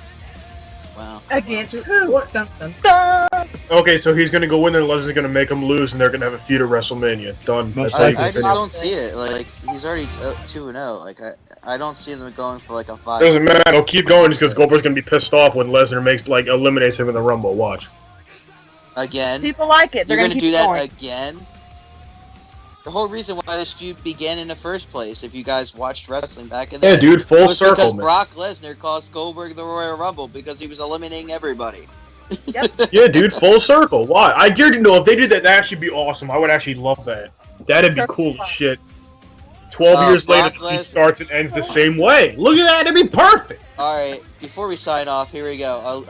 Wow. Against who? Dun, dun, dun. Okay, so he's gonna go in there, Lesnar's gonna make him lose, and they're gonna have a feud at WrestleMania. Done. Most That's how you likely. I just continue. don't see it. Like, he's already 2-0. Like, I don't see them going for like a 5. Doesn't matter. They'll keep going just because Goldberg's gonna be pissed off when Lesnar eliminates him in the Rumble. Watch. Again? People like it. They're You're gonna gonna keep do that going. again? The whole reason why this feud began in the first place, if you guys watched wrestling back in the Yeah, day, dude, full was circle, because man. Brock Lesnar cost Goldberg the Royal Rumble because he was eliminating everybody. Yeah, dude, full circle. Why? I guarantee. No, if they did that, that'd actually be awesome. I would actually love that. That'd be cool as shit. 12 years later, Brock the feud Lesnar- starts and ends the same way. Look at that. That'd be perfect. Alright, before we sign off, here we go.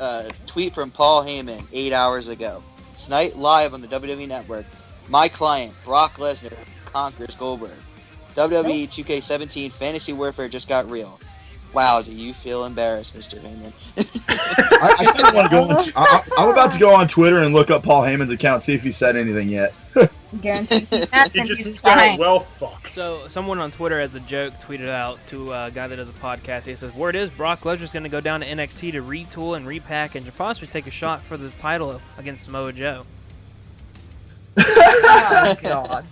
A tweet from Paul Heyman 8 hours ago. Tonight, live on the WWE Network, my client, Brock Lesnar, conquers Goldberg. WWE 2K17 Fantasy Warfare just got real. Wow, do you feel embarrassed, Mr. Heyman? I kind of want to go on. I'm about to go on Twitter and look up Paul Heyman's account, see if he said anything yet. Guaranteed. He just said, well, fuck. So someone on Twitter as a joke tweeted out to a guy that does a podcast. He says, "Word is Brock Lesnar's going to go down to NXT to retool and repack and possibly take a shot for the title against Samoa Joe." Oh, God.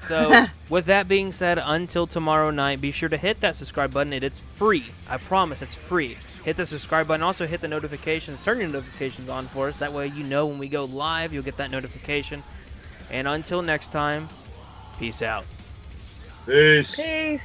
So, with that being said, until tomorrow night, be sure to hit that subscribe button. It's free. I promise, it's free. Hit the subscribe button. Also, hit the notifications. Turn your notifications on for us. That way, you know when we go live, you'll get that notification. And until next time, peace out. Peace. Peace.